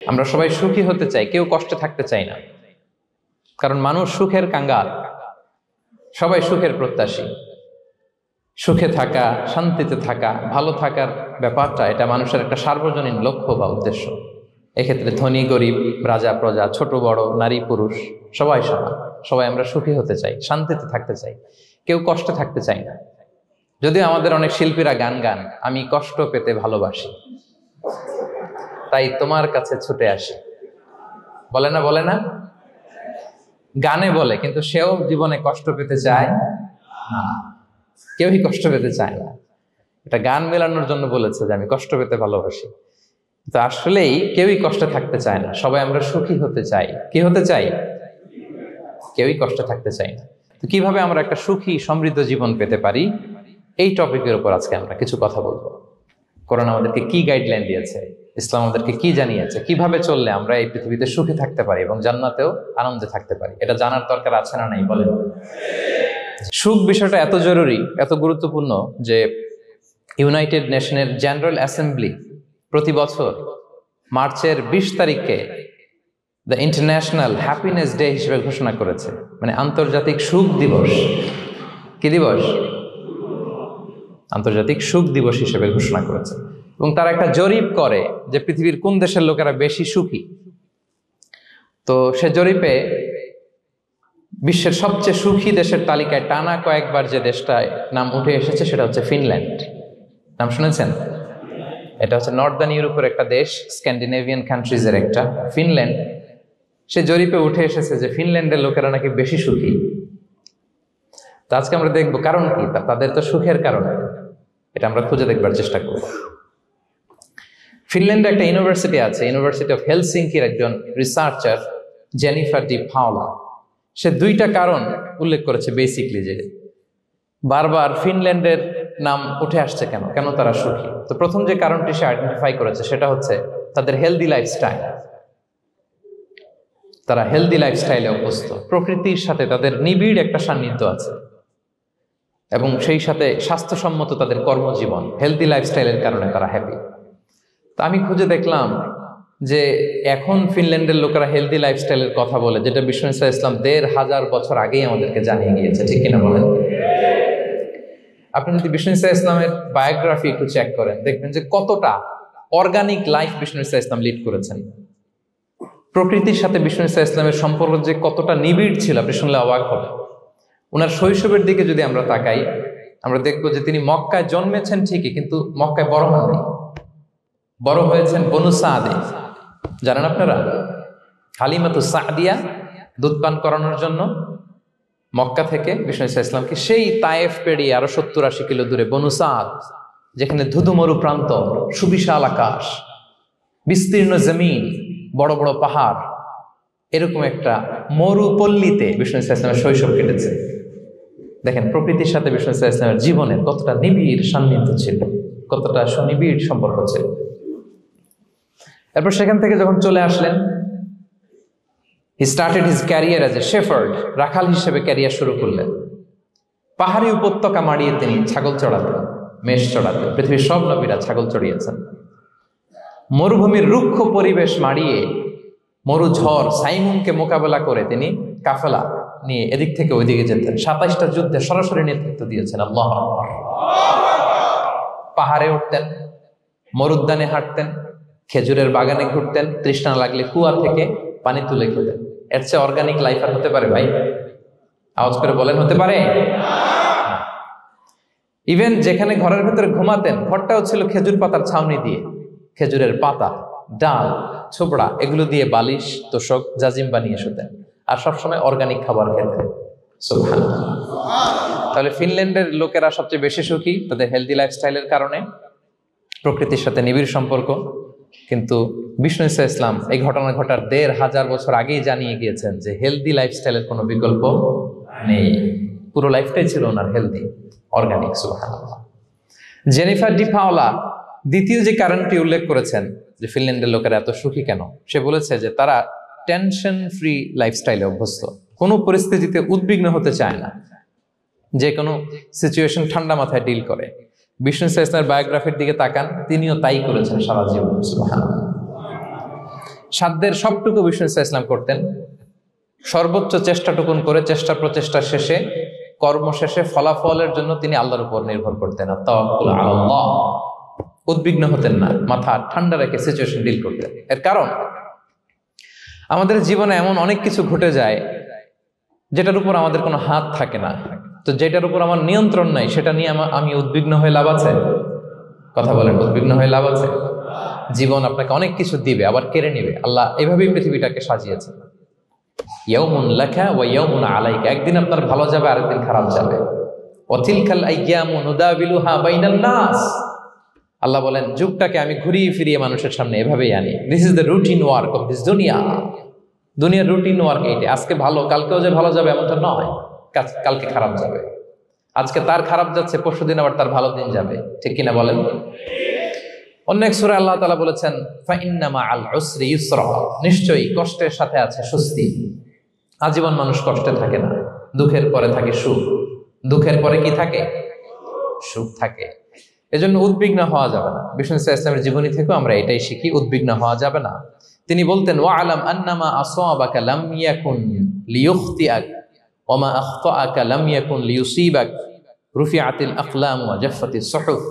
আমরা সবাই সুখী হতে চাই, কেউ কষ্টে থাকতে চাই না, কারণ মানুষ সুখের কাঙ্গাল। সবাই সুখের প্রত্যাশী। সুখে থাকা, শান্তিতে থাকা, ভালো থাকার ব্যাপারটা এটা মানুষের একটা সার্বজনীন লক্ষ্য বা উদ্দেশ্য। এক্ষেত্রে ধনী গরিব, রাজা প্রজা, ছোট বড়, নারী পুরুষ সবাই সমান। সবাই আমরা সুখী হতে চাই, শান্তিতে থাকতে চাই, কেউ কষ্টে থাকতে চাই না। যদিও আমাদের অনেক শিল্পীরা গান গান, আমি কষ্ট পেতে ভালোবাসি, তাই তোমার কাছে ছুটে আসি, বলে না? বলে না? গানে বলে, কিন্তু সেও জীবনে কষ্ট পেতে চায় না। কেউই কষ্ট পেতে চায় না। এটা গান মেলানোর জন্য বলেছে যে আমি কষ্ট পেতে ভালোবাসি, তো আসলেই কেউই কষ্টে থাকতে চায় না। সবাই আমরা সুখী হতে চাই। কি হতে চাই? কেউই কষ্টে থাকতে চাই না। তো কিভাবে আমরা একটা সুখী সমৃদ্ধ জীবন পেতে পারি, এই টপিকের উপর আজকে আমরা কিছু কথা বলবো। কোরআন আমাদেরকে কি গাইডলাইন দিয়েছে, ইসলাম আমাদেরকে কি জানিয়েছে, কিভাবে চললে আমরা এই পৃথিবীতে সুখে থাকতে পারি এবং জান্নাতেও আনন্দে থাকতে পারি, এটা জানার দরকার আছে না নাই? বলেন। সুখ বিষয়টা এত জরুরি, এত গুরুত্বপূর্ণ যে ইউনাইটেড নেশনের জেনারেল অ্যাসেম্বলি প্রতি বছর মার্চের 20 তারিখকে দ্য ইন্টারন্যাশনাল হ্যাপিনেস ডে হিসেবে ঘোষণা করেছে, মানে আন্তর্জাতিক সুখ দিবস। কি দিবস? আন্তর্জাতিক সুখ দিবস হিসেবে ঘোষণা করেছে। এবং তারা একটা জরিপ করে যে পৃথিবীর কোন দেশের লোকেরা বেশি সুখী। তো সে জরিপে বিশ্বের সবচেয়ে সুখী দেশের তালিকায় টানা কয়েকবার যে দেশটায় নাম উঠে এসেছে সেটা হচ্ছে ফিনল্যান্ড। নাম শুনেছেন? এটা হচ্ছে নর্দার্ন ইউরোপের একটা দেশ, স্ক্যান্ডিনেভিয়ান কান্ট্রিজের একটা, ফিনল্যান্ড। সে জরিপে উঠে এসেছে যে ফিনল্যান্ডের লোকেরা নাকি বেশি সুখী। তো আজকে আমরা দেখবো কারণ কি, তাদের তো সুখের কারণ, এটা আমরা খুঁজে দেখবার চেষ্টা করব। ফিনল্যান্ডে একটা ইউনিভার্সিটি আছে, ইউনিভার্সিটি অফ হেলসিঙ্কির একজন রিসার্চার জেনিফার ডি পাওলা। সে 2টা কারণ উল্লেখ করেছে বেসিকলি, যে বারবার ফিনল্যান্ডের নাম উঠে আসছে কেন, কেন তারা সুখী। তো প্রথম যে কারণটি সে আইডেন্টিফাই করেছে সেটা হচ্ছে তাদের হেলদি লাইফস্টাইল। তারা হেলদি লাইফস্টাইলে অভ্যস্ত, প্রকৃতির সাথে তাদের নিবিড় একটা সান্নিধ্য আছে, এবং সেই সাথে স্বাস্থ্যসম্মত তাদের কর্মজীবন। হেলদি লাইফস্টাইলের কারণে তারা হ্যাপি। তো আমি খুঁজে দেখলাম যে এখন ফিনল্যান্ডের লোকেরা হেলদি লাইফস্টাইলের কথা বলে, যেটা বিষ্ণু ইসলাম 1500 বছর আগেই আমাদেরকে জানিয়ে গিয়েছে। ঠিক কিনা বলেন? আপনি যদি বিষ্ণু ইসলামের বায়োগ্রাফি একটু চেক করেন, দেখবেন যে কতটা অর্গানিক লাইফ বিষ্ণু ইসলাম লিড করেছেন। প্রকৃতির সাথে বিষ্ণু ইসলামের সম্পর্ক যে কতটা নিবিড় ছিল, আপনি শুনলে অবাক হবেন। ওনার শৈশবের দিকে যদি আমরা তাকাই, আমরা দেখবো যে তিনি মক্কায় জন্মেছেন ঠিকই, কিন্তু মক্কায় বড় হননি। বড় হয়েছেন বনু সাদে। জানেন আপনারা? হালিমাতু সাদিয়া দুধ পান করানোর জন্য মক্কা থেকে বিষ্ণু ইসলামকে সেই তায়েফ পেরিয়ে আরো 70-80 কিলো দূরে বনু সাদ, যেখানে ধুধু মরু প্রান্ত, সুবিশাল আকাশ, বিস্তীর্ণ জমিন, বড় বড় পাহাড়, এরকম একটা মরুপল্লীতে বিষ্ণু ইসলামের শৈশব কেটেছে। দেখেন প্রকৃতির সাথে বিষ্ণু ইসলামের জীবনের কতটা নিবিড় সান্নিধ্য ছিল, কতটা সুনিবিড় সম্পর্ক ছিল। এরপর সেখান থেকে যখন চলে আসলেন, he started his career as a shepherd, রাখাল হিসেবে ক্যারিয়ার শুরু করলেন। পাহাড়ি উপত্যকা মাড়িয়ে তিনি ছাগল চড়াতেন, মেষ চড়াতেন। পৃথিবীর সব নবীরা ছাগল চড়িয়েছেন। মরুভূমির রুক্ষ পরিবেশ মাড়িয়ে মরু ঝড় সাইমুনকে মোকাবেলা করে তিনি কাফেলা নিয়ে এদিক থেকে ওইদিকে যেতেন। 27টা যুদ্ধে সরাসরি নেতৃত্ব দিয়েছেন। আল্লাহু আকবার। পাহাড়ে উঠতেন, মরুদ্যানে হাঁটতেন, খেজুরের বাগানে ঘুরতেন, তৃষ্ণা লাগলে কুয়া থেকে পানি তুলে খেতেন। এর চেয়ে অর্গানিক লাইফ আর হতে পারে ভাই? আওয়াজ করে বলেন, হতে পারে? ইভেন যেখানে ঘরের ভেতরে ঘুমাতেন, ঘরটাও ছিল খেজুর পাতার ছাউনি দিয়ে, খেজুরের পাতা, ডাল, ছোবড়া, এগুলো দিয়ে বালিশ, তোষক, জাজিম বানিয়ে শুতেন। আর সবসময় অর্গানিক খাবার খেতেন। সুবহানাল্লাহ। তাহলে ফিনল্যান্ডের লোকেরা সবচেয়ে বেশি সুখী তাদের হেলদি লাইফস্টাইলের কারণে, প্রকৃতির সাথে নিবিড় সম্পর্ক। কিন্তু বিষ্ণু ইসলাম এই ঘটনা ঘটার 1500 বছর আগেই জানিয়ে গিয়েছেন যে হেলদি লাইফস্টাইলের কোনো বিকল্প নেই। পুরো লাইফটাই ছিল ওনার হেলদি, অর্গানিক। সুবহানাল্লাহ। জেনিফার ডি পাওলা দ্বিতীয় যে কারণটি উল্লেখ করেছেন যে ফিনল্যান্ডের লোকেরা এত সুখী কেন, সে বলেছে যে তারা টেনশন ফ্রি লাইফস্টাইলে অভ্যস্ত, কোনো পরিস্থিতিতে উদ্বিগ্ন হতে চায় না, যে কোনো সিচুয়েশন ঠান্ডা মাথায় ডিল করে। বিষ্ণু ইসলামের বায়োগ্রাফির দিকে তাকান, তিনিও তাই করেছেন সারা জীবন। সুবহানাল্লাহ। সাধ্যের সবটুকু বিষ্ণু ইসলাম করতেন, সর্বোচ্চ চেষ্টাটুকুন করে চেষ্টা প্রচেষ্টা শেষে কর্ম শেষে ফলাফলের জন্য তিনি আল্লাহর উপর নির্ভর করতেন। তাওয়াক্কুল আলাল্লাহ, উদ্বিগ্ন হতেন না, মাথা ঠান্ডা রেখে সিচুয়েশন ডিল করতেন। এর কারণ আমাদের জীবনে এমন অনেক কিছু ঘটে যায় যেটার উপর আমাদের কোনো হাত থাকে না। তো যেটার উপর আমার নিয়ন্ত্রণ নাই সেটা নিয়ে আমি উদ্বিগ্ন হয়ে লাভ আছে? কথা বলেন, উদ্বিগ্ন হয়ে লাভ আছে? জীবন আপনাকে অনেক কিছু দিবে, আবার কেড়ে নিবে। আল্লাহ এভাবেই পৃথিবীটাকে সাজিয়েছেন। ইয়াউমুন লাকা ওয়া ইয়াউমুন আলাইকা, একদিন আপনার ভালো যাবে, আরেকদিন খারাপ যাবে। ওয়া তিলকাল আইয়ামু নুদাবিলুহা বাইনান নাস, আল্লাহ বলেন যুগটাকে আমি ঘুরিয়ে ফিরিয়ে মানুষের সামনে এভাবেই আনি। This is the routine work of this দুনিয়া। দুনিয়ার রুটিন ওয়ার্ক এইটা। আজকে ভালো, কালকেও যে ভালো যাবে এমনটা নয়, কালকে খারাপ যাবে। আজকে তার খারাপ যাচ্ছে, পরশুদিন আবার তার ভালো দিন যাবে, ঠিক কিনা বলেন? অন্য এক সূরায় আল্লাহ তাআলা বলেছেন ফাইন্না মাআল উসরি ইউসরা, নিশ্চয়ই কষ্টের সাথে আছে স্বস্তি। আজীবন মানুষ কষ্টে থাকে না, দুঃখের পরে থাকে সুখ। দুঃখের পরে কি থাকে? সুখ থাকে। এজন্য উদ্বিগ্ন হওয়া যাবে না। বিষ্ণু ইসলামের জীবনী থেকেও আমরা এটাই শিখি, উদ্বিগ্ন হওয়া যাবে না। তিনি বলতেন ওয়া'লাম আন্নামা আসাবাকা লাম ইয়াকুন লিয়ুখতিআক ওয়া মা আখতাআকা লাম ইয়াকুন লিয়ুসিবাক রুফিআতিল আকলাম ওয়া জাফফাতিস সুহুফ।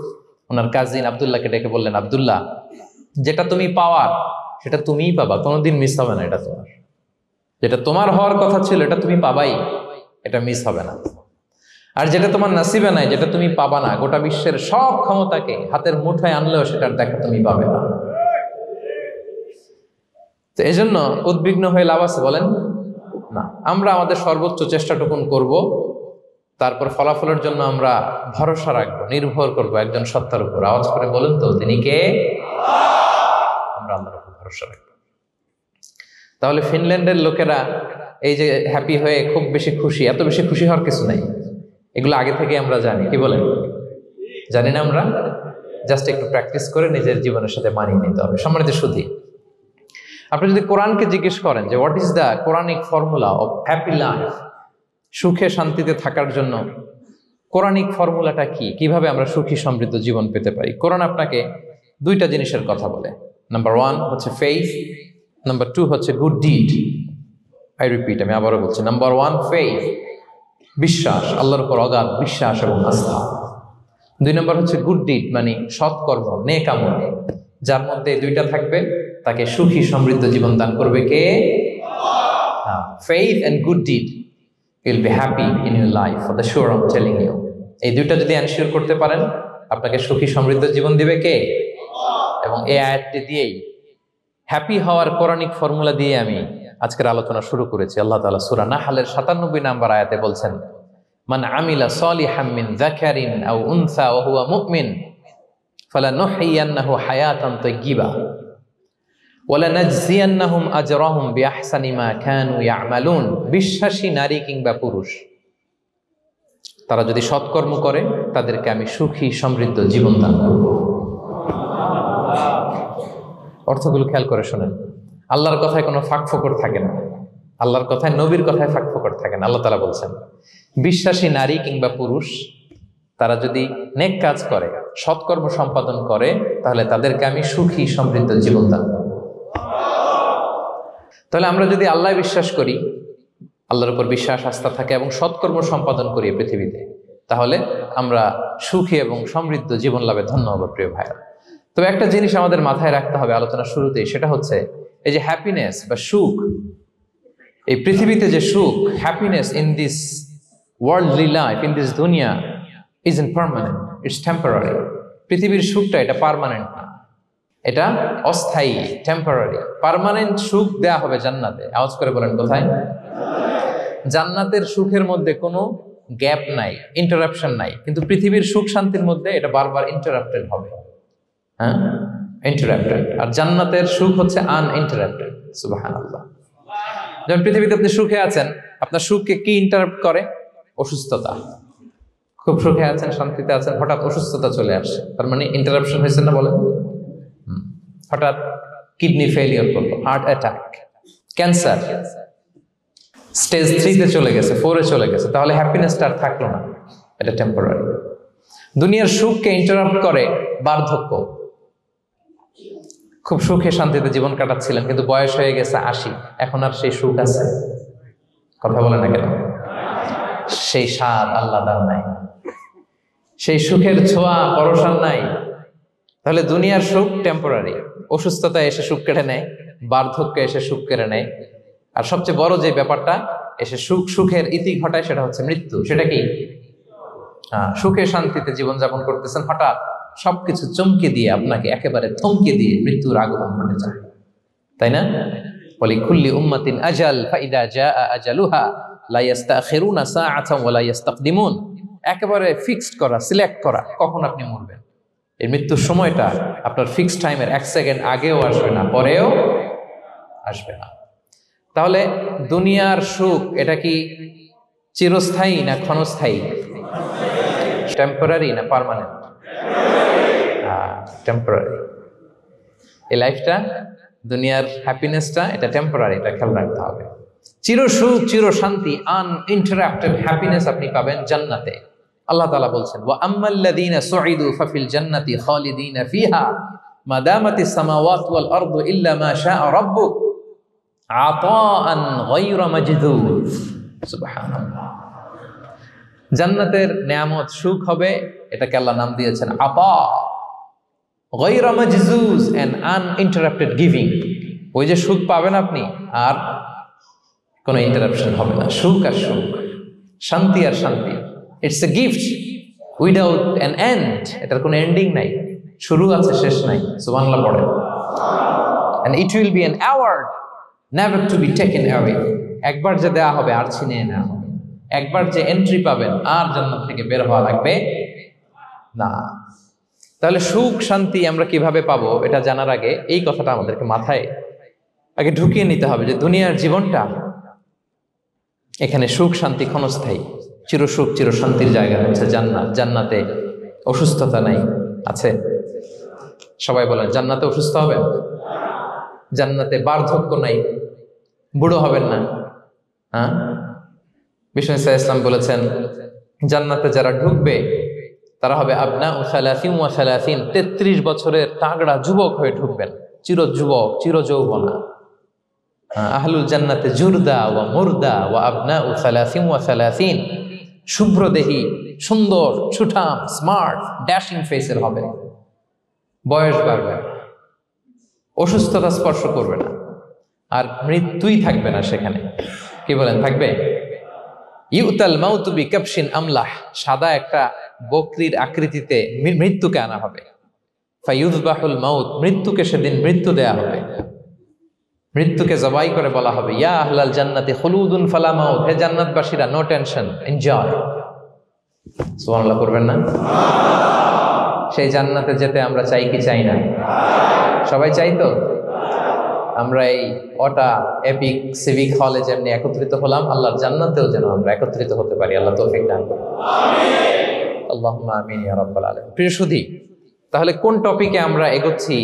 ওনার কাজিন আব্দুল্লাহকে ডেকে বললেন, আব্দুল্লাহ, যেটা তুমি পাওয়ার সেটা তুমিই পাবা, কোনোদিন মিস হবে না। এটা তোমার, যেটা তোমার হওয়ার কথা ছিল এটা তুমি পাবাই, এটা মিস হবে না। আর যেটা তোমার নসিবে নাই, যেটা তুমি পাবা না, গোটা বিশ্বের সব ক্ষমতাকে হাতের মুঠোয় আনলেও সেটার দেখা তুমি পাবে না। তো এই জন্য উদ্বিগ্ন হয়ে লাভ আছে বলেন না। আমরা আমাদের সর্বোচ্চ চেষ্টাটুকুন করব, তারপর ফলাফলের জন্য আমরা ভরসা রাখবো, নির্ভর করবো একজন সত্তার উপর। আওয়াজ করে বলেন তো, তিনি কে? আমরা আল্লাহর উপর ভরসা রাখবো। তাহলে ফিনল্যান্ডের লোকেরা এই যে হ্যাপি হয়ে খুব বেশি খুশি, এত বেশি খুশি হওয়ার কিছু নাই। এগুলো আগে থেকে আমরা জানি, কি বলেন? জানি না আমরা? জাস্ট একটু প্র্যাকটিস করে নিজের জীবনের সাথে মানিয়ে নিতে হবে। সম্মানিত সুধী, আপনি যদি কোরআনকে জিজ্ঞেস করেন যে what is the Quranic formula of happy life, সুখে শান্তিতে থাকার জন্য কোরআনিক ফর্মুলাটা কি, কিভাবে আমরা সুখী সমৃদ্ধ জীবন পেতে পারি, কোরআন আপনাকে দুইটা জিনিসের কথা বলে। নাম্বার 1 হচ্ছে ফেইথ, নাম্বার 2 হচ্ছে গুড ডিড। আই রিপিট, আমি আবারও বলছি, নাম্বার 1 ফেইথ, বিশ্বাস, আল্লাহর উপর অগাধ বিশ্বাস এবং আস্থা। 2 নম্বর হচ্ছে গুড ডিড, মানে সৎকর্ম, নেক আমল। যার মধ্যে দুইটা থাকবে তাকে সুখী সমৃদ্ধ জীবন দান করবে কে? Faith and good deed, you'll be happy in your life for the sure, I am telling you. এই দুইটা যদি এনশিওর করতে পারেন, আপনাকে সুখী সমৃদ্ধ জীবন দিবে কে? এবং এই আয়াতটি দিয়েই, হ্যাপি হওয়ার কোরআনিক ফর্মুলা দিয়ে আমি আজকের আলোচনা শুরু করেছি। আল্লাহ তাআলা সূরা নাহলের 97 নম্বর আয়াতে বলছেন, মান আমিলা সালিহাম মিন যাকারিন আও উনসা ওয়া হুয়া মুমিন ফালানুহইয়ান্নাহু হায়াতান তাইয়্যিবা ওয়া লানাজজিয়ান্নাহুম আজরাহুম বিআহসানি মা কানু ইয়ামালুন। বিশ্বাসী নারী কিংবা পুরুষ, তারা যদি সৎকর্ম করে তাদেরকে আমি সুখী সমৃদ্ধ জীবন দান করব। অর্থগুলো খেয়াল করে শোনেন। আল্লাহর কথায় কোনো ফাঁক ফোকর থাকে না, আল্লাহর কথায়, নবীর কথায় ফাঁক ফোকর থাকে না। আল্লাহ তাআলা বলছেন বিশ্বাসী নারী কিংবা পুরুষ তারা যদি নেক কাজ করে, সৎকর্ম সম্পাদন করে, তাহলে তাদেরকে আমি সুখী সমৃদ্ধ জীবন দান করব। তাহলে আমরা যদি আল্লাহ বিশ্বাস করি, আল্লাহর উপর বিশ্বাস আস্থা থাকে এবং সৎকর্ম সম্পাদন করি পৃথিবীতে, তাহলে আমরা সুখী এবং সমৃদ্ধ জীবন লাভে ধন্য হব প্রিয় ভাইরা। তবে একটা জিনিস আমাদের মাথায় রাখতে হবে আলোচনার শুরুতেই, সেটা হচ্ছে এই যে হ্যাপিনেস বা সুখ, এই পৃথিবীতে যে সুখ, happiness in this worldly life, in this দুনিয়া ইজন্ট পার্মানেন্ট, ইটস টেম্পোরারি। পৃথিবীর সুখটা এটা পার্মানেন্ট না, এটা অস্থায়ী, টেম্পোরারি। পার্মানেন্ট সুখ দেয়া হবে জান্নাতে। আওয়াজ করে বলেন কোথায়? জান্নাতের সুখের মধ্যে কোনো গ্যাপ নাই, ইন্টারাপশন নাই। কিন্তু পৃথিবীর সুখ শান্তির মধ্যে এটা বারবার ইন্টারাপ্টেড হবে। হ্যাঁ, ইন্টারাপ্টেড। আর জান্নাতের সুখ হচ্ছে আনইন্টারাপ্টেড। সুবহানাল্লাহ। যেমন পৃথিবীতে আপনি সুখে আছেন, আপনার সুখকে কি ইন্টারাপ্ট করে? অসুস্থতা। খুব সুখে আছেন, শান্তিতে আছেন, হঠাৎ অসুস্থতা চলে আসে, তার মানে ইন্টারাপশন হয়েছে না বলেন? হঠাৎ কিডনি ফেলিওর করলো, হার্ট অ্যাটাক, ক্যান্সার, স্টেজ 3-তে চলে গেছে, 4-এ চলে গেছে, তাহলে হ্যাপিনেসটা আর থাকলো না, এটা খুব সুখে শান্তিতে জীবন কাটাচ্ছিলেন, কিন্তু বয়স হয়ে গেছে 80, এখন আর সেই সুখ আছে? কথা বলে না কেন? সেই স্বাদ আল্লাহ দান নাই, সেই সুখের ছোঁয়া পরশান নাই। তাহলে দুনিয়ার সুখ টেম্পোরারি, অসুস্থতা এসে সুখ কেড়ে নেয়, বার্ধক্য এসে সুখ কেড়ে নেয়, আর সবচেয়ে বড় যে ব্যাপারটা এসে সুখের ইতি ঘটায় সেটা হচ্ছে মৃত্যু। সেটা কি? সুখে শান্তিতে জীবনযাপন করতেছেন, হঠাৎ সবকিছু চমকে দিয়ে আপনাকে একেবারে থমকে দিয়ে মৃত্যুর আগমন ঘটে যায়, তাই না? ওয়ালিকুল্লি উম্মাতিন আজাল ফাইদা জাআ আজালুহা লা ইস্তাখিরুনা সাআতান ওয়া লা ইস্তাকদিমুন। একেবারে ফিক্সড করা, সিলেক্ট করা কখন আপনি মরবেন। এই মৃত্যুর সময়টা আপনার ফিক্সড টাইমের 1 সেকেন্ড আগেও আসবে না, পরেও আসবে না। তাহলে দুনিয়ার সুখ এটা কি চিরস্থায়ী না ক্ষণস্থায়ী? টেম্পোরারি না পার্মানেন্ট? টেম্পোরারি। এই লাইফটা, দুনিয়ার হ্যাপিনেসটা এটা টেম্পোরারি, এটা খেয়াল রাখতে হবে। চির সুখ, চির শান্তি, আনইন্টারাপ্টেড হ্যাপিনেস আপনি পাবেন জান্নাতে। আল্লাহ তাআলা বলছেন, ওয়া আম্মাল্লাযীনা সুঈদু ফাফিল জান্নাতি খালিদিনা ফিহা মা দামাতিস সামাওয়াতু ওয়াল আরদু ইল্লা মা শাআ রাব্বুক আতাআন গায়রা মাজদুদ। সুবহানাল্লাহ। জান্নাতের নেয়ামত সুখ হবে, এটাকে আল্লাহ নাম দিয়েছেন আতা, গায়রা মাজজুজ, এন আনইন্টারাপ্টেড গিভিং। ওই যে সুখ পাবেন আপনি, আর কোনো ইন্টারাপশন হবে না। সুখ আর সুখ, শান্তি আর শান্তি, it's a gift without an end. এটার কোনো এন্ডিং নাই, শুরু আছে শেষ নাই। সুবহানাল্লাহ পড়েন। And it will be an award never to be taken away. একবার যে দেয়া হবে আর ছিনিয়ে নেওয়া হবে, একবার যে এন্ট্রি পাবেন আর জান্নাত থেকে বের হওয়া লাগবে না। তাহলে সুখ শান্তি আমরা কিভাবে পাবো এটা জানার আগে এই কথাটা আমাদেরকে মাথায় আগে ঢুকিয়ে নিতে হবে যে দুনিয়ার জীবনটা, এখানে সুখ শান্তি ক্ষণস্থায়ী। চির সুখ চির শান্তির জায়গা হচ্ছে জান্নাত। জান্নাতে অসুস্থতা নাই, আছে? সবাই বলেন জান্নাতে অসুস্থ হবেন? জান্নাতে বার্ধক্য নাই, বুড়ো হবেন না। হ্যাঁ, বিষ্ণু ইসলাম বলেছেন জান্নাতে যারা ঢুকবে তারা হবে আবনা ও সালাসিন ওয়া সালাসিন, 33 বছরের তাগড়া যুবক হয়ে ঢুকবেন, চির যুবক, চির যৌবনা। আহলুল জান্নাতে জুরদা ওয়া মুরদা ওয়া আবনা ও সালাসিন ওয়া সালাসিন, শুভ্রদেহী, সুন্দর, সুঠাম, স্মার্ট, ড্যাশিং ফেসের হবে। বয়স বাড়বে, অসুস্থতা স্পর্শ করবে না, আর মৃত্যুই থাকবে না সেখানে। কি বলেন, থাকবে? ইউতাল মাউতু বিকাবশিন আমলাহ, সাদা একটা বকরির আকৃতিতে মৃত্যুকে আনা হবে। ফায়ুযবাহুল মাউত, মৃত্যুকে সেদিন মৃত্যু দেয়া হবে। মৃত্যুকে জবাই করে বলা হবে, ইয়া আহলাল জান্নাতি খুলুদুন ফালা মাউত, হে জান্নাতবাসীরা, নো টেনশন, এনজয়। সুবহানাল্লাহ করবেন না? সেই জান্নাতে যেতে আমরা চাই কি চাই না? সবাই চাই তো? আমরা এই ওটা এপিক সিভিক হলে যেমনি একত্রিত হলাম, আল্লাহর জান্নাতেও যেন আমরা একত্রিত হতে পারি। আল্লাহ তৌফিক দান করুন। আল্লাহুম্মা আমিন ইয়া রাব্বাল আলামিন। প্রিয় সুধী, তাহলে কোন টপিকে আমরা এগোচ্ছি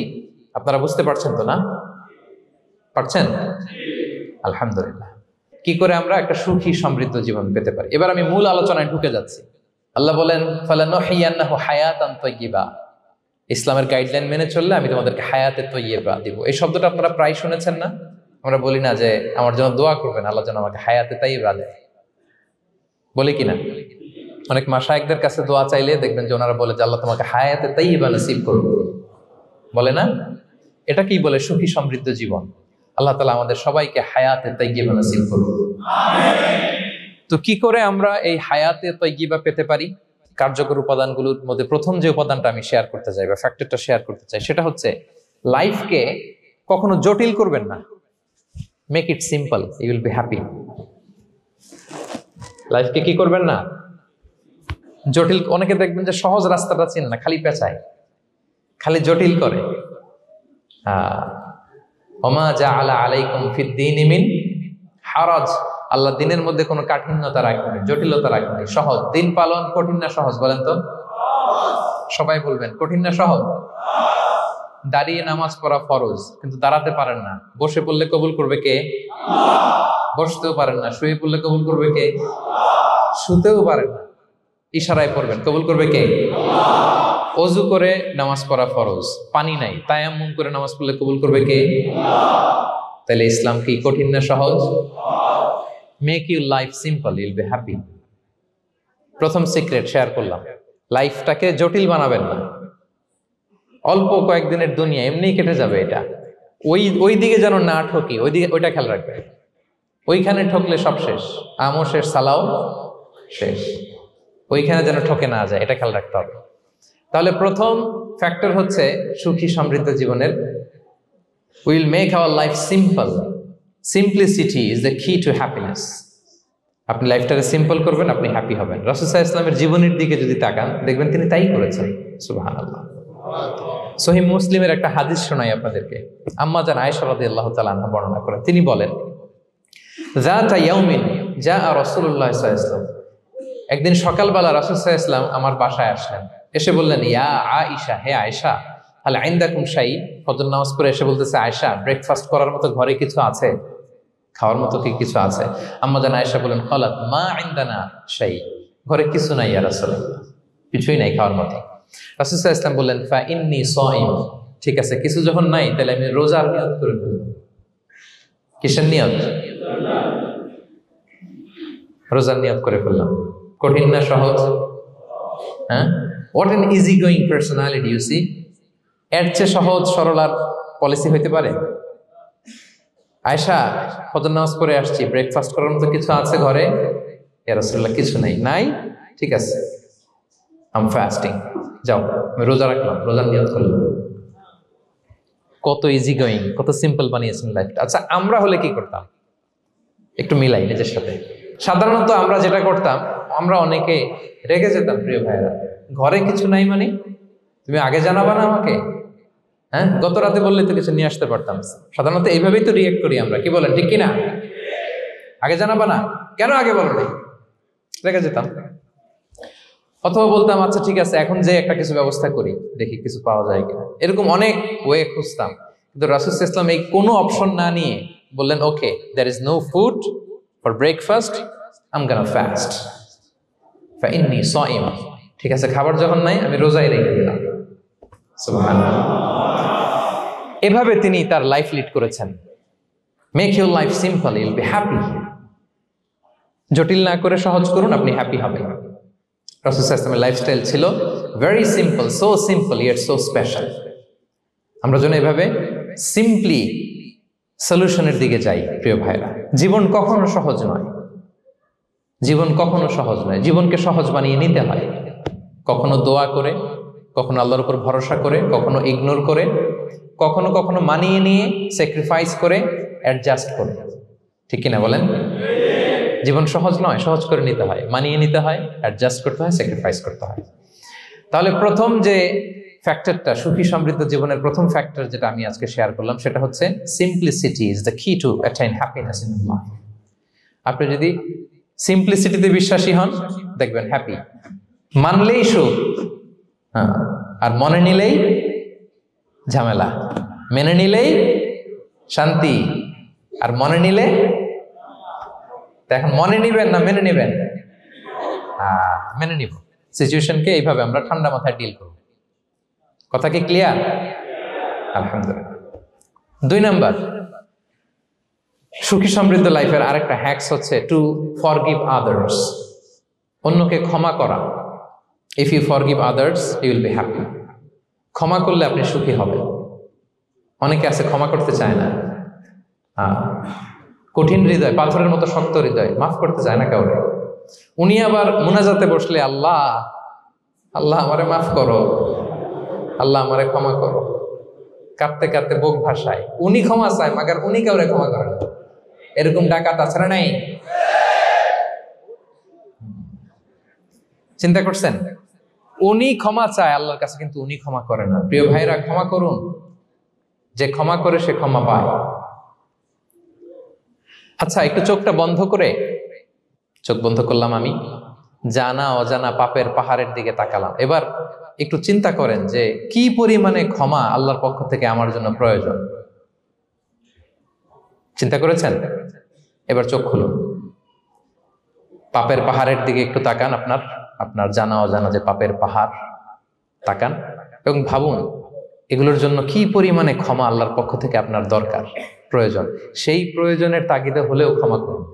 আপনারা বুঝতে পারছেন তো না? পারছেন? আলহামদুলিল্লাহ। কি করে আমরা একটা সুখী সমৃদ্ধ জীবন পেতে পারি, এবার আমি মূল আলোচনায় ঢুকে যাচ্ছি। আল্লাহ বলেন, ফালানুহিয়ান্নাহু হায়াতান তাইয়্যিবা, ইসলামের গাইডলাইন মেনে চললে আমি তোমাদেরকে হায়াতে তৈয়্যিবা দিব। এই শব্দটা আপনারা প্রায় শুনেছেন না? আমরা বলি না যে আমার জন্য দোয়া করবেন, আল্লাহ যেন আমাকে হায়াতে তৈয়্যিবা দেয়, বলি কিনা? অনেক মাশায়েখদের কাছে দোয়া চাইলে দেখবেন যে ওনারা বলে যে আল্লাহ তোমাকে হায়াতে তৈয়্যিবা নসিব করুন, বলে না? এটা কি বলে? সুখী সমৃদ্ধ জীবন। আল্লাহ তাআলা আমাদের সবাইকে হায়াতে তৈয়্যিবা নসিব করুন। তো কি করে আমরা এই হায়াতে তৈয়্যিবা পেতে পারি? কার্যকর উপাদানগুলোর মধ্যে প্রথম যে উপাদানটা আমি শেয়ার করতে চাই বা ফ্যাক্টরটা শেয়ার করতে চাই সেটা হচ্ছে লাইফকে কখনো জটিল করবেন না। Make it simple, you will be happy. লাইফকে কি করবেন না? জটিল। অনেকে দেখবেন যে সহজ রাস্তাটা চেনে না, খালি পেঁচায়, খালি জটিল করে। ওমা জাআলা আলাইকুম ফিদ-দীনি মিন হারাজ, আল্লাহ দিনের মধ্যে কোনো কাঠিন্যতা রাখেনি, জটিলতা রাখেনি, সহজ। দিন পালন কঠিন না সহজ? বলেন তো, সবাই বলবেন কঠিন না সহজ? দাঁড়িয়ে নামাজ পড়া ফরজ, কিন্তু দাঁড়াতে পারেন না। বসে পড়লে কবুল করবে কে? বসতেও পারেন না। শুয়ে পড়লে কবুল করবে কে? শুতেও পারেন না। ইশারায় পড়বেন, কবুল করবে কে? অজু করে নামাজ পড়া ফরজ, পানি নাই, তায়াম্মুম করে নামাজ পড়লে কবুল করবে কে? তাহলে ইসলাম কি কঠিন না সহজ? Make your life simple, Yule be happy. প্রথম সিক্রেট শেয়ার করলাম, লাইফটাকে জটিল বানাবেন না। অল্প কয়েকদিনের দুনিয়া, এমনিই কেটে যাবে। এটা ওই দিকে যেন না ঠকি, ওইটা খেয়াল রাখবে। ওইখানে ঠকলে সব শেষ, আমও শেষ, সালাও শেষ। ওইখানে যেন ঠকে না যায়, এটা খেয়াল রাখতে হবে। তাহলে প্রথম ফ্যাক্টর হচ্ছে সুখী সমৃদ্ধ জীবনের, will make our life simple. Simplicity is the key to happiness. আপনি লাইফটাকে সিম্পল করবেন, আপনি হ্যাপি হবেন। রাসূল সাল্লাল্লাহু আলাইহি ওয়াসাল্লামের জীবনের দিকে যদি তাকান, দেখবেন তিনি তাই করেছেন। সুবহানাল্লাহ। সহিহ মুসলিমের একটা হাদিস শোনাই আপনাদেরকে। আম্মা জান আয়েশা রাদিয়াল্লাহু তাআলা আনহা বর্ণনা করেন। তিনি বলেন, যাতা ইয়াউমিন জাআ রাসূলুল্লাহ সাল্লাল্লাহু আলাইহি ওয়াসাল্লাম, একদিন সকালবেলা রাসূল সাল্লাল্লাহু আলাইহি ওয়াসাল্লাম আমার বাসায় আসলেন। এসে বললেন, ইয়া আয়েশা, হে আয়েশা, হাল ইনদাকুম শাই। ফজর নামাজ পড়ে এসে বলতেছে, আয়েশা, ব্রেকফাস্ট করার মতো ঘরে কিছু আছে? খাওয়ার মতো কি কিছু আছে? আম্মা জান আয়েশা বলেন, ক্বালাত মা ইনদানা শাই, ঘরে কিছু নাই ইয়া রাসূলুল্লাহ, কিছুই নাই খাওয়ার মতো। রাসূল সাল্লাল্লাহু আলাইহি ওয়াসাল্লাম বললেন, ফা ইন্নী সাইম, ঠিক আছে, কিছু যখন নাই তাহলে আমি রোজার নিয়ত করে ফেলব। কিসের নিয়ত? রোজার নিয়ত করে ফেললাম। কঠিন না সহজ? হ্যাঁ, what an easy going personality you see. এর চেয়ে সহজ সরল আর পলিসি হইতে পারে? আয়েশা, ফজর নামাজ পড়ে আসছি, ব্রেকফাস্ট করার মতো কিছু আছে ঘরে? ইয়া রাসূলুল্লাহ, কিছু নাই। নাই, ঠিক আছে, আই এম ফাস্টিং, যাও আমি রোজা রাখলাম, রোজার নিয়ত করলাম। কত ইজি গোয়িং, কত সিম্পল বানিয়েছেন লাইফটা। আচ্ছা, আমরা হলে কি করতাম? একটু মিলাই নিজের সাথে। সাধারণত আমরা যেটা করতাম, আমরা অনেকে রেগে যেতাম। প্রিয় ভাইয়েরা, ঘরে কিছু নাই মানে তুমি আগে জানাবা না আমাকে? হ্যাঁ, গত রাতে বললে তো কিছু নিয়ে আসতে পারতাম। সাধারণত এইভাবেই তো রিয়েক্ট করি আমরা, কি বলেন, ঠিক কিনা? আগে জানাবা না, কেন আগে বলো না? রেগে যেতাম। অথবা বলতাম, আচ্ছা ঠিক আছে, এখন যে একটা কিছু ব্যবস্থা করি, দেখি কিছু পাওয়া যায় কিনা। এরকম অনেক ওয়ে খুঁজতাম। কিন্তু রাসূল সাল্লাল্লাহু আলাইহি ওয়াসাল্লাম এই কোনো অপশন না নিয়ে বললেন, okay, there is no food for breakfast, I am gonna fast, ফা ইন্নী সাইম। ঠিক আছে, খাবার যখন নাই আমি রোজাই রেখে দিলাম। সুবহানাল্লাহ। এভাবে তিনি তার লাইফ লিড করেছেন। Make your life simple, Yule be happy. জটিল না করে সহজ করুন, আপনি হ্যাপি হবেন। রাসূল সাল্লাল্লাহু আলাইহি ওয়াসাল্লামের লাইফস্টাইল ছিল very simple, so simple yet so special. আমরা যেন এভাবে সিম্পলি সলিউশনের দিকে যাই। প্রিয় ভাইরা, জীবন কখনো সহজ নয়। জীবন কখনো সহজ নয়। জীবনকে সহজ বানিয়ে নিতে হয়। কখনো দোয়া করে, কখনো আল্লাহর উপর ভরসা করে, কখনো ইগনোর করে, কখনো কখনো মানিয়ে নিয়ে, স্যাক্রিফাইস করে, অ্যাডজাস্ট করে। ঠিক কিনা বলেন? জীবন সহজ নয়, সহজ করে নিতে হয়, মানিয়ে নিতে হয়, অ্যাডজাস্ট করতে হয়, স্যাক্রিফাইস করতে হয়। তাহলে প্রথম যে ফ্যাক্টরটা, সুখী সমৃদ্ধ জীবনের প্রথম ফ্যাক্টর যেটা আমি আজকে শেয়ার করলাম, সেটা হচ্ছে simplicity is the key to attain happiness in life. আপনি যদি সিম্পলিসিটিতে বিশ্বাসী হন, দেখবেন হ্যাপি। মানলেই সুখ, হ্যাঁ, আর মনে নিলেই ঝামেলা। মেনে নিলেই শান্তি, আর মনে নিলে, এখন মনে নিবেন না মেনে নিবেন? মেনে নিব। সিচুয়েশনকে এইভাবে আমরা ঠান্ডা মাথায় ডিল করব। কথা কি ক্লিয়ার? আলহামদুলিল্লাহ। 2 নাম্বার, সুখী সমৃদ্ধ লাইফের আরেকটা হ্যাকস হচ্ছে টু ফরগিভ আদার্স। অন্যকে ক্ষমা করা। If you forgive others, you will be happy. ক্ষমা করলে আপনি সুখী হবেন। অনেকে আছে ক্ষমা করতে চায় না, কঠিন হৃদয়, পাথরের মতো শক্ত হৃদয়, মাফ করতে চায় না কাউকে। উনি আবার মুনাজাতে বসলে, আল্লাহ আল্লাহ আমারে মাফ করো, আল্লাহ আমারে ক্ষমা করো, কাঁদতে কাঁদতে বুক ভাসায়। উনি ক্ষমা চায়, মাগার উনি কাউরে ক্ষমা করে না। এরকম ডাকাত আছে না নাই? চিন্তা করছেন? উনি ক্ষমা চায় আল্লাহর কাছে, কিন্তু উনি ক্ষমা করে না। প্রিয় ভাইরা, ক্ষমা করুন। যে ক্ষমা করে সে ক্ষমা পায়। আচ্ছা, একটু চোখটা বন্ধ করে, চোখ বন্ধ করলাম আমি, জানা অজানা পাপের পাহাড়ের দিকে তাকালাম। এবার একটু চিন্তা করেন যে কি পরিমাণে ক্ষমা আল্লাহর পক্ষ থেকে আমার জন্য প্রয়োজন। চিন্তা করেছেন? এবার চোখ খুলুন, পাপের পাহাড়ের দিকে একটু তাকান। আপনার জানা অজানা যে পাপের পাহাড়, তাকান এবং ভাবুন এগুলোর জন্য কি পরিমাণে ক্ষমা আল্লাহর পক্ষ থেকে আপনার দরকার, প্রয়োজন। সেই প্রয়োজনের তাগিদে হলেও ক্ষমা করুন।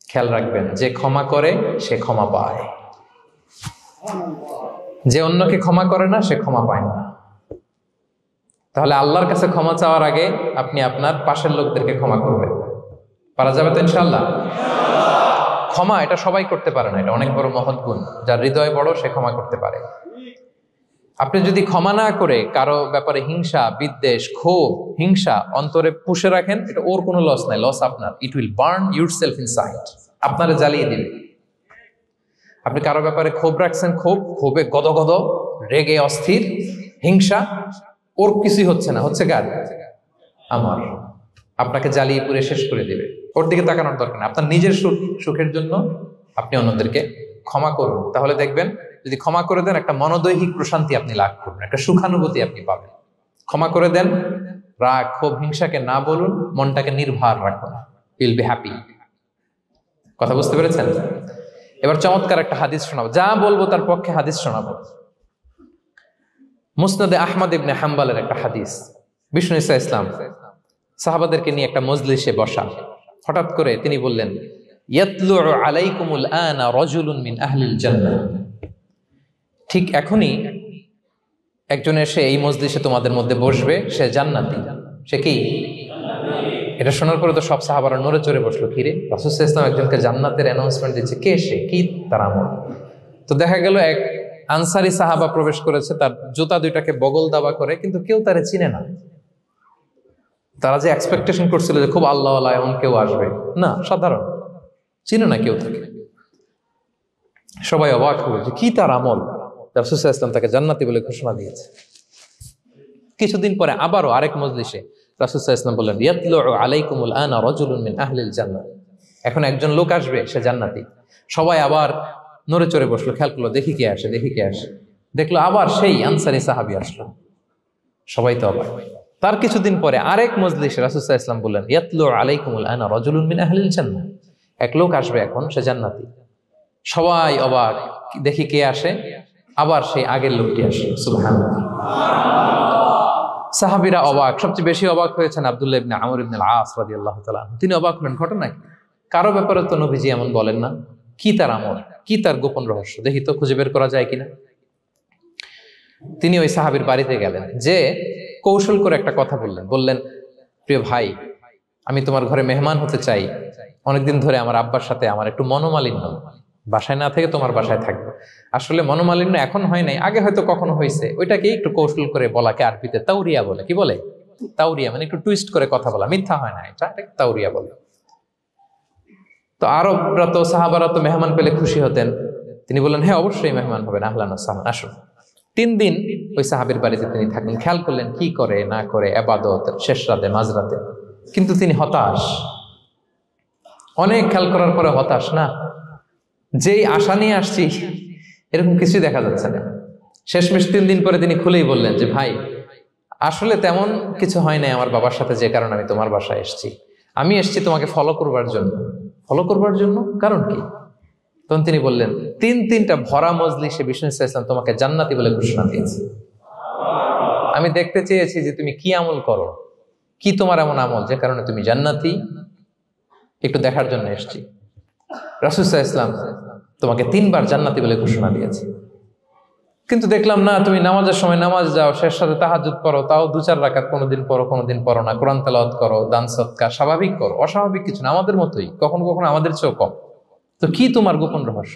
খেয়াল রাখবেন, যে ক্ষমা করে সে ক্ষমা পায়, যে অন্যকে ক্ষমা করে না সে ক্ষমা পায় না। তাহলে আল্লাহর কাছে ক্ষমা চাওয়ার আগে আপনি আপনার পাশের লোকদেরকে ক্ষমা করবেন। পারা যাবে তো ইনশাআল্লাহ? ক্ষমা এটা সবাই করতে পারে না, এটা অনেক বড় মহৎ গুণ। যার হৃদয় বড় সে ক্ষমা করতে পারে। আপনি যদি ক্ষমা না করে কারো ব্যাপারে হিংসা, বিদ্বেষ, ক্ষোভ, হিংসা অন্তরে পুষে রাখেন, এটা ওর কোনো লস নাই, লস আপনার। It will burn yourself inside, আপনারে জ্বালিয়ে দিবে। আপনি কারো ব্যাপারে ক্ষোভ রাখছেন, ক্ষোভে গদগদ, রেগে অস্থির, হিংসা, ওর কিছুই হচ্ছে না, হচ্ছে কার? আমার। আপনাকে জ্বালিয়ে পুড়ে শেষ করে দিবে। ওর দিকে তাকানোর দরকার নেই। আপনার নিজের সুখের জন্য আপনি অন্যদেরকে ক্ষমা করুন। তাহলে দেখবেন যদি ক্ষমা করে দেন, একটা মনোদৈহিক প্রশান্তি আপনি লাভ করবেন, একটা সুখানুভূতি আপনি পাবেন। ক্ষমা করে দেন, রাগ, ক্ষোভ, হিংসাকে না বলুন, মনটাকে নির্ভার রাখুন, উইল বি হ্যাপি। কথা বুঝতে পেরেছেন? এবার চমৎকার একটা হাদিস শোনাবো, যা বলবো তার পক্ষে হাদিস শোনাবো। মুসনাদে আহমদ ইবনে হাম্বলের একটা হাদিস। বিষ্ণু ঈসা ইসলাম সাহাবাদেরকে নিয়ে একটা মজলিসে বসা, হঠাৎ করে তিনি বললেন, ইয়াতলু আলাইকুমুল আনা রাজুলুন মিন আহলিল জান্নাহ। ঠিক এখনই একজন এসে এই মজলিসে তোমাদের মধ্যে বসবে, সে জান্নাতি। সে কি? এটা শোনার পরে তো সব সাহাবারা নড়ে চড়ে বসলো। কিরে, রাসূল সাল্লাল্লাহু আলাইহি ওয়াসাল্লাম একজনকে জান্নাতের অ্যানাউন্সমেন্ট দিচ্ছে, কে সে, কি তার আমল? তো দেখা গেল এক আনসারি সাহাবা প্রবেশ করেছে, তার জুতা দুইটাকে বগল দাবা করে, কিন্তু কেউ তারে চিনে না। তারা যে এক্সপেকটেশন করছিল যে খুব আল্লাহওয়ালা এমন কেউ আসবে, না, সাধারণ, চিনে না কেউ তাকে। সবাই অবাক হলো যে কি তার আমল। রাসূল সাল্লাল্লাহু আলাইহি ওয়াসাল্লাম তাকে জান্নাতি বলে ঘোষণা দিয়েছে। কিছুদিন পরে আবারও আরেক মজলিসে রাসূল সাল্লাল্লাহু আলাইহি ওয়াসাল্লাম বললেন, ইয়াতলু আলাইকুমুল আনা রাজুলুন মিন আহলিল জান্নাহ। এখন একজন লোক আসবে, সে জান্নাতি। সবাই আবার নড়ে চড়ে বসলো, খেয়াল করলো, দেখি কে আসে, দেখি কে আসে। দেখলো আবার সেই আনসারি সাহাবী আসলো। সবাই তো অবাক। তার কিছুদিন পরে আরেক মজলিসে রাসূল সাল্লাল্লাহু আলাইহি ওয়াসাল্লাম বললেন, ইয়াতলু আলাইকুমুল আনা রাজুলুন মিন আহলিল জান্নাহ। এক লোক আসবে এখন, সে জান্নাতি। সবাই অবাক, দেখি কে আসে, আবার সেই আগের লোকটি আসে। সুবহানাল্লাহ। সাহাবীরা অবাক, সবচেয়ে বেশি অবাক হয়েছেন আব্দুল্লাহ ইবনে আমর ইবনে আল-আস রাদিয়াল্লাহু তাআলা। তিনি অবাক হলেন, ঘটনা কি? কারো ব্যাপারে তো নবীজি এমন বলেন না, কি তার আমল, কি তার গোপন রহস্য, দেখি তো খুঁজে বের করা যায় কিনা। তিনি ওই সাহাবীর বাড়িতে গেলেন, যে কৌশল করে একটা কথা বললেন, প্রিয় ভাই, আমি তোমার ঘরে মেহমান হতে চাই। অনেকদিন ধরে আমার আব্বার সাথে আমার একটু মনোমালিন্য, বাসায় না থেকে তোমার বাসায় থাকবো। আসলে মনোমালিন্য এখন হয় নাই, আগে হয়তো কখনো হয়েছে। ওইটাকে একটু কৌশল করে বলাকে আরবিতে তাওরিয়া বলে। কি বলে? তাওরিয়া, মানে একটু টুইস্ট করে কথা বলা, মিথ্যা হয় না, এটা তাওরিয়া বলে। তো আরবরা তো, সাহাবারা তো মেহমান পেলে খুশি হতেন। তিনি বললেন, হ্যাঁ অবশ্যই মেহমান হবেন, আহলান ওয়া সাহলান, আসুন। 3 দিন ওই সাহাবীর বাড়িতে তিনি থাকলেন। খেয়াল করলেন কি করে না করে, ইবাদত, শেষ রাতে, মাঝরাতে। কিন্তু তিনি হতাশ, অনেক খেয়াল করার পরে হতাশ। না, যেই আশা নিয়ে আসছি এরকম কিছুই দেখা যাচ্ছে না। শেষমেশ 3 দিন পরে তিনি খুলেই বললেন যে, ভাই আসলে তেমন কিছু হয় নাই আমার বাবার সাথে, যে কারণে আমি তোমার বাসায় এসেছি। আমি এসেছি তোমাকে ফলো করবার জন্য। ফলো করবার জন্য? কারণ কি? তখন তিনি বললেন, 3টা ভরা মজলিসে বিষ্ণু ইসলাম তোমাকে জান্নাতি বলে ঘোষণা দিয়েছে। আমি দেখতে চেয়েছি যে তুমি কি আমল করো, কি তোমার এমন আমল যে কারণে তুমি জান্নাতি, একটু দেখার জন্য এসেছি। রাসূল সাল্লাল্লাহু আলাইহি ওয়াসাল্লাম তোমাকে 3 বার জান্নাতি বলে ঘোষণা দিয়েছে, কিন্তু দেখলাম না, তুমি নামাজের সময় নামাজ যাও, শেষ সাথে তাহাজ্জুদ পড়ো, তাও 2-4 রাকাত, কোনোদিন পড়ো কোনোদিন পড়ো না, কোরআন তেলাওয়াত করো, দান সদকা স্বাভাবিক করো, অস্বাভাবিক কিছু না, আমাদের মতোই, কখনো কখনো আমাদের চেয়েও কম। তো কি তোমার গোপন রহস্য?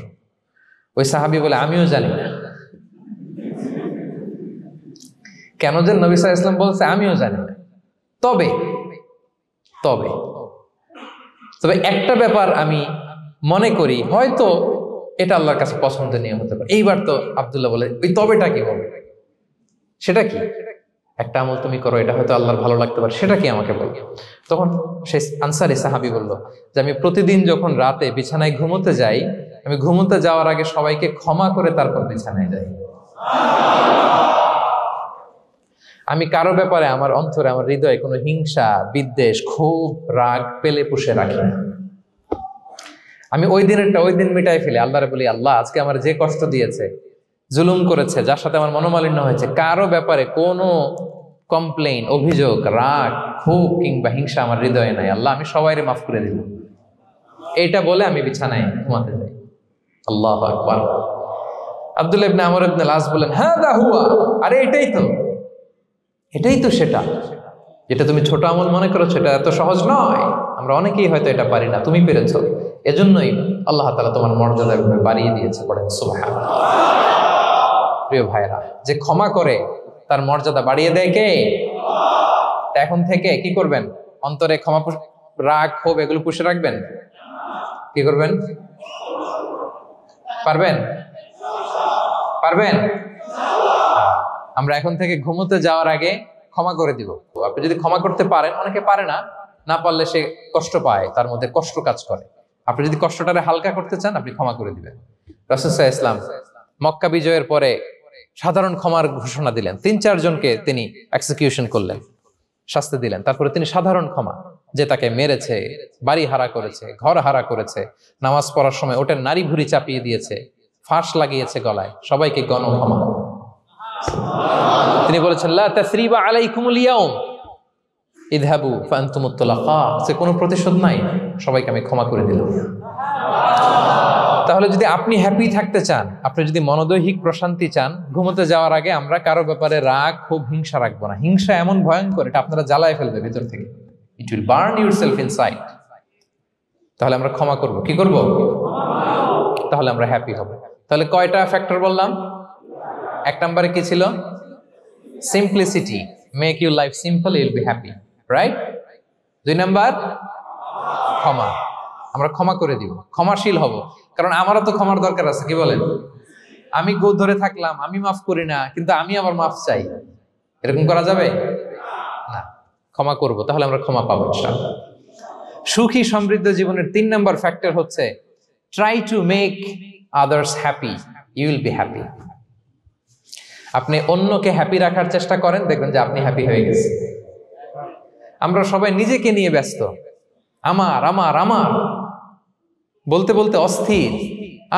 ওই সাহাবী বলে, আমিও জানি না। কেন যে নবী সাল্লাল্লাহু আলাইহি ওয়াসাল্লাম বলছে আমিও জানি না। তবে তবে তবে একটা ব্যাপার আমি মনে করি, হয়তো এটা আল্লাহর কাছে পছন্দনীয় হতে পারে। এইবার তো আব্দুল্লাহ বলে, ওই তবেটা কি বলবে? সেটা কি? একটা আমল তুমি করো, এটা হয়তো আল্লাহর ভালো লাগতে পারে, সেটা কি আমাকে বলো। তখন সেই আনসারী সাহাবী বলল যে, আমি প্রতিদিন যখন রাতে বিছানায় ঘুমোতে যাই, আমি ঘুমোতে যাওয়ার আগে সবাইকে ক্ষমা করে তারপর বিছানায় যাই। আমি কারো ব্যাপারে আমার অন্তরে, আমার হৃদয়ে কোনো হিংসা, বিদ্বেষ, ক্ষোভ, রাগ পেলে পুষে রাখি না। আমি ওই দিনেরটা ওই দিন মিটাই ফেলি। আল্লাহরে বলি, আল্লাহ আজকে আমার যে কষ্ট দিয়েছে জুলুম করেছে, যার সাথে আমার মনোমালিন্য হয়েছে, কারো ব্যাপারে কোনো কমপ্লেইন, অভিযোগ, রাগ, ক্ষোভ কিংবা হিংসা আমার হৃদয়ে নাই, আল্লাহ আমি সবাইরে মাফ করে দিব, এইটা বলে আমি বিছানায় ঘুমাতে যাই। আল্লাহু আকবার। আব্দুল্লাহ ইবনে আমর ইবনে আল-আস বলেন, হাদা হুয়া, আরে এটাই তো সেটা যেটা তুমি ছোট আমল মনে করছো, এটা এত সহজ নয়। আমরা অনেকেই হয়তো এটা পারি না, তুমি পেরেছো, এজন্যই আল্লাহ তাআলা তোমার মর্যাদা এভাবে বাড়িয়ে দিয়েছে। পড়েন সুবহানাল্লাহ। প্রিয় ভাইরা, যে ক্ষমা করে তার মর্যাদা বাড়িয়ে দেয় কে? এখন থেকে কি করবেন? অন্তরে ক্ষমা, রাগ, ক্ষোভ এগুলো পুষে রাখবেন। কি করবেন? পারবেন? আমরা এখন থেকে ঘুমোতে যাওয়ার আগে ক্ষমা করে দিব। আপনি যদি ক্ষমা করতে পারেন, অনেকে পারে না, না পারলে সে কষ্ট পায়, তার মধ্যে কষ্ট কাজ করে। আপনি যদি কষ্টটারে হালকা করতে চান, আপনি ক্ষমা করে দিবেন। রাসূল সাল্লাল্লাহু আলাইহি ওয়াসাল্লাম মক্কা বিজয়ের পরে সাধারণ ক্ষমার ঘোষণা দিলেন। ৩-৪ জনকে তিনি এক্সিকিউশন করলেন, শাস্তি দিলেন। তারপরে তিনি সাধারণ ক্ষমা, যে তাকে মেরেছে, বাড়ি হারা করেছে, ঘর হারা করেছে, নামাজ পড়ার সময় ওটা নারী ভুঁড়ি চাপিয়ে দিয়েছে, ফাঁস লাগিয়েছে গলায়, সবাইকে গণক্ষমা। তিনি বলেছেন, লা তাসরিবা আলাইকুমুল ইয়াউম ইযহাবু ফাআনতুমুত তুলাকা, সে কোনো প্রতিশোধ নাই, সবাইকে আমি ক্ষমা করে দিলাম। তাহলে যদি আপনি হ্যাপি থাকতে চান, আপনি যদি মনোদৈহিক প্রশান্তি চান, ঘুমোতে যাওয়ার আগে আমরা কারো ব্যাপারে রাগ, ক্ষোভ, হিংসা রাখবো না। হিংসা এমন ভয়ঙ্কর, এটা আপনারা জ্বালায় ফেলবে ভিতর থেকে। It will burn yourself inside. তাহলে আমরা ক্ষমা করব। কি করব? তাহলে আমরা হ্যাপি হব। তাহলে কয়টা ফ্যাক্টর বললাম? 1 নম্বরে কি ছিল? Simplicity, make your life simple, you will be happy, right? 2 number ক্ষমা, আমরা ক্ষমা করে দিব, ক্ষমাশীল হব। কারণ আমারও তো ক্ষমার দরকার আছে, কি বলেন? আমি গো ধরে থাকলাম, আমি মাফ করি না, কিন্তু আমি আবার মাফ চাই, এরকম করা যাবে না। ক্ষমা করব, তাহলে আমরা ক্ষমা পাবো ইনশাআল্লাহ। সুখী সমৃদ্ধ জীবনের 3 নাম্বার ফ্যাক্টর হচ্ছে try to make others happy, you will be happy. আপনি অন্যকে হ্যাপি রাখার চেষ্টা করেন, দেখবেন যে আপনি হ্যাপি হয়ে গেছেন। আমরা সবাই নিজেকে নিয়ে ব্যস্ত, আমার আমার আমার বলতে বলতে অস্থির,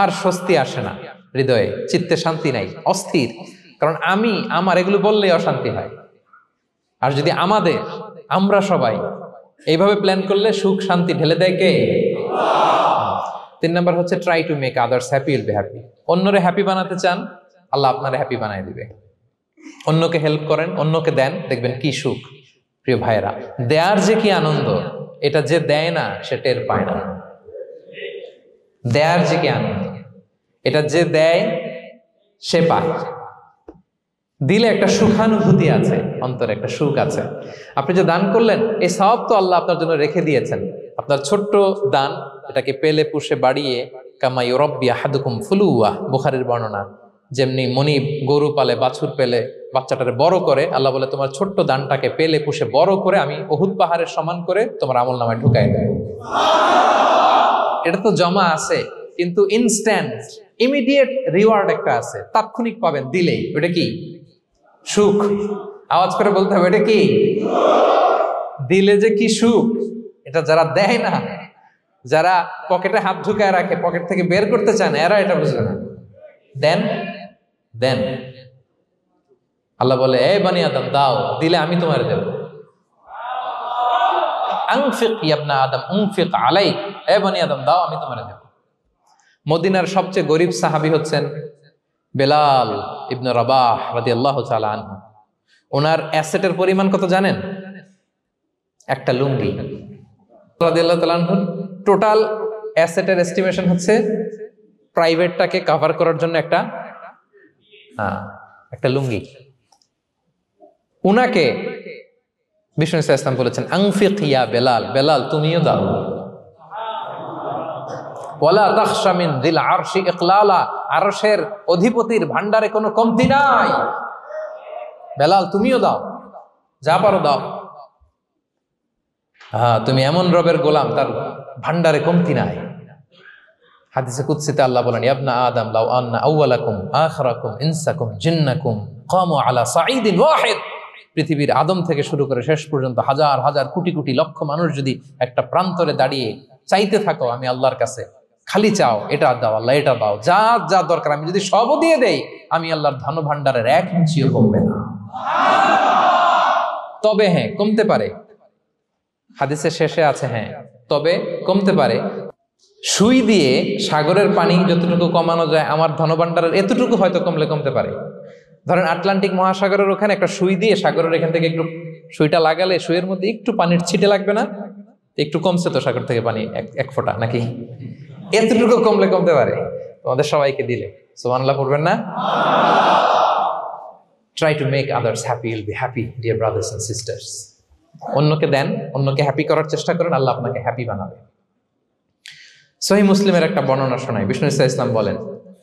আর স্বস্তি আসে না হৃদয়ে, চিত্তে শান্তি নাই, অস্থির। কারণ আমি আমার এগুলো বললেই অশান্তি হয়। আর যদি আমাদের, আমরা সবাই এইভাবে প্ল্যান করলে সুখ শান্তি ঢেলে দেয় কে? 3 নাম্বার হচ্ছে try to make others happy, will be happy. অন্যরে হ্যাপি বানাতে চান, আল্লাহ আপনারে হ্যাপি বানায় দিবে। অন্যকে হেল্প করেন, অন্যকে দেন, দেখবেন কি সুখ। প্রিয় ভাইয়েরা, দেয়ার যে কি আনন্দ, এটা যে দেয় না সে টের পায় না। দেয়ার যে কি আনন্দ, এটা যে দেয় সে পায়। দিলে একটা সুখানুভূতি আছে, অন্তরে একটা সুখ আছে। আপনি যে দান করলেন, এই সওয়াব তো আল্লাহ আপনার জন্য রেখে দিয়েছেন। আপনার ছোট্ট দান, এটাকে পেলে পুষে বাড়িয়ে, কামা ইউরাব্বি আহাদুকুম ফুলুয়া, বুখারীর বর্ণনা, যেমনি মনিব গরু পালে, বাছুর পেলে বাচ্চাটারে বড় করে, আল্লাহ বলে তোমার ছোট্ট দানটাকে পেলে পুষে বড় করে আমি উহুদ পাহাড়ের সমান করে তোমার আমলনামায় ঢুকাই দেব। এটা তো জমা আছে, কিন্তু ইনস্ট্যান্ট ইমিডিয়েট রিওয়ার্ড একটা আছে, তাৎক্ষণিক পাবেন দিলেই। ওটা কি? সুখ। আওয়াজ করে বলতে হবে, এটা কি? দিলে যে কি সুখ, এটা যারা দেয় না, যারা পকেটে হাত ঢুকায় রাখে, পকেট থেকে বের করতে চান, এরা এটা বুঝবে না। দেন দেন, আল্লাহ বলে, এ বানি আদম দাও, দিলে আমি তোমার দেব। আনফিক ইয়া ইবনা আদম উনফিক আলাইক, এ বানি আদম দাও, আমি তোমার দেব। মদিনার সবচেয়ে গরিব সাহাবী হচ্ছেন বেলাল ইবনে রাবাহ রাদিয়াল্লাহু তাআলা আনহু। ওনার অ্যাসেটের পরিমাণ কত জানেন? একটা লুঙ্গি। রাদিয়াল্লাহু তাআলা আনহু টোটাল অ্যাসেটের এস্টিমেশন হচ্ছে প্রাইভেটটাকে কভার করার জন্য একটা লুঙ্গি। উনাকে বিষ্ণু ইসলাম বলেছেন, আনফিক ইয়া বেলাল, বেলাল তুমিও দাও। ওয়ালা তাখশা মিন যিল আরশি ইকলালা, আরশের অধিপতির ভান্ডারে কোনো কমতি নাই, বেলাল তুমিও দাও, যা পারো দাও। তুমি এমন রবের গোলাম, তার ভান্ডারে কমতি নাই। হাদিসে কুদসিতে আল্লাহ বলেন, ইয়া ইবনা আদম লাউ আন্না আউওয়ালাকুম আখিরাকুম ইনসাকুম জিন্নাকুম কামু আলা সাঈদিন ওয়াহিদ, পৃথিবীর আদম থেকে শুরু করে শেষ পর্যন্ত হাজার হাজার কোটি কোটি লক্ষ মানুষ যদি একটা প্রান্তরে দাঁড়িয়ে চাইতে থাকো আমি আল্লাহর কাছে খালি চাও, এটা দাও আল্লাহ, এটা দাও, যা যা দরকার আমি যদি সবও দিয়ে দেই, আমি আল্লাহর ধন ভাণ্ডারের 1 ইঞ্চিও কমবে না। তবে হ্যাঁ, কমতে পারে, হাদিসের শেষে আছে হ্যাঁ, তবে কমতে পারে। সুই দিয়ে সাগরের পানি যতটুকু কমানো যায়, আমার ধনভাণ্ডারের এতটুকু হয়তো কমতে পারে। ধরেন আটলান্টিক মহাসাগরের ওখানে একটা সুই দিয়ে সাগরের এখান থেকে একটু সুইটা লাগালে সুইয়ের মধ্যে একটু পানির ছিটে লাগবে না? একটু কমছে তো সাগর থেকে পানি, এক ফোঁটা নাকি? এতটুকু কমতে পারে তোমাদের সবাইকে দিলে। সুবহানাল্লাহ পড়বেন না? Try to make others happy, you'll be happy dear brothers and sisters. অন্যকে দেন, অন্যকে হ্যাপি করার চেষ্টা করেন, আল্লাহ আপনাকে হ্যাপি বানাবে। সহিহ মুসলিমের একটা বর্ণনা শোনাই। বিষ্ণু ইসলাম বলেন,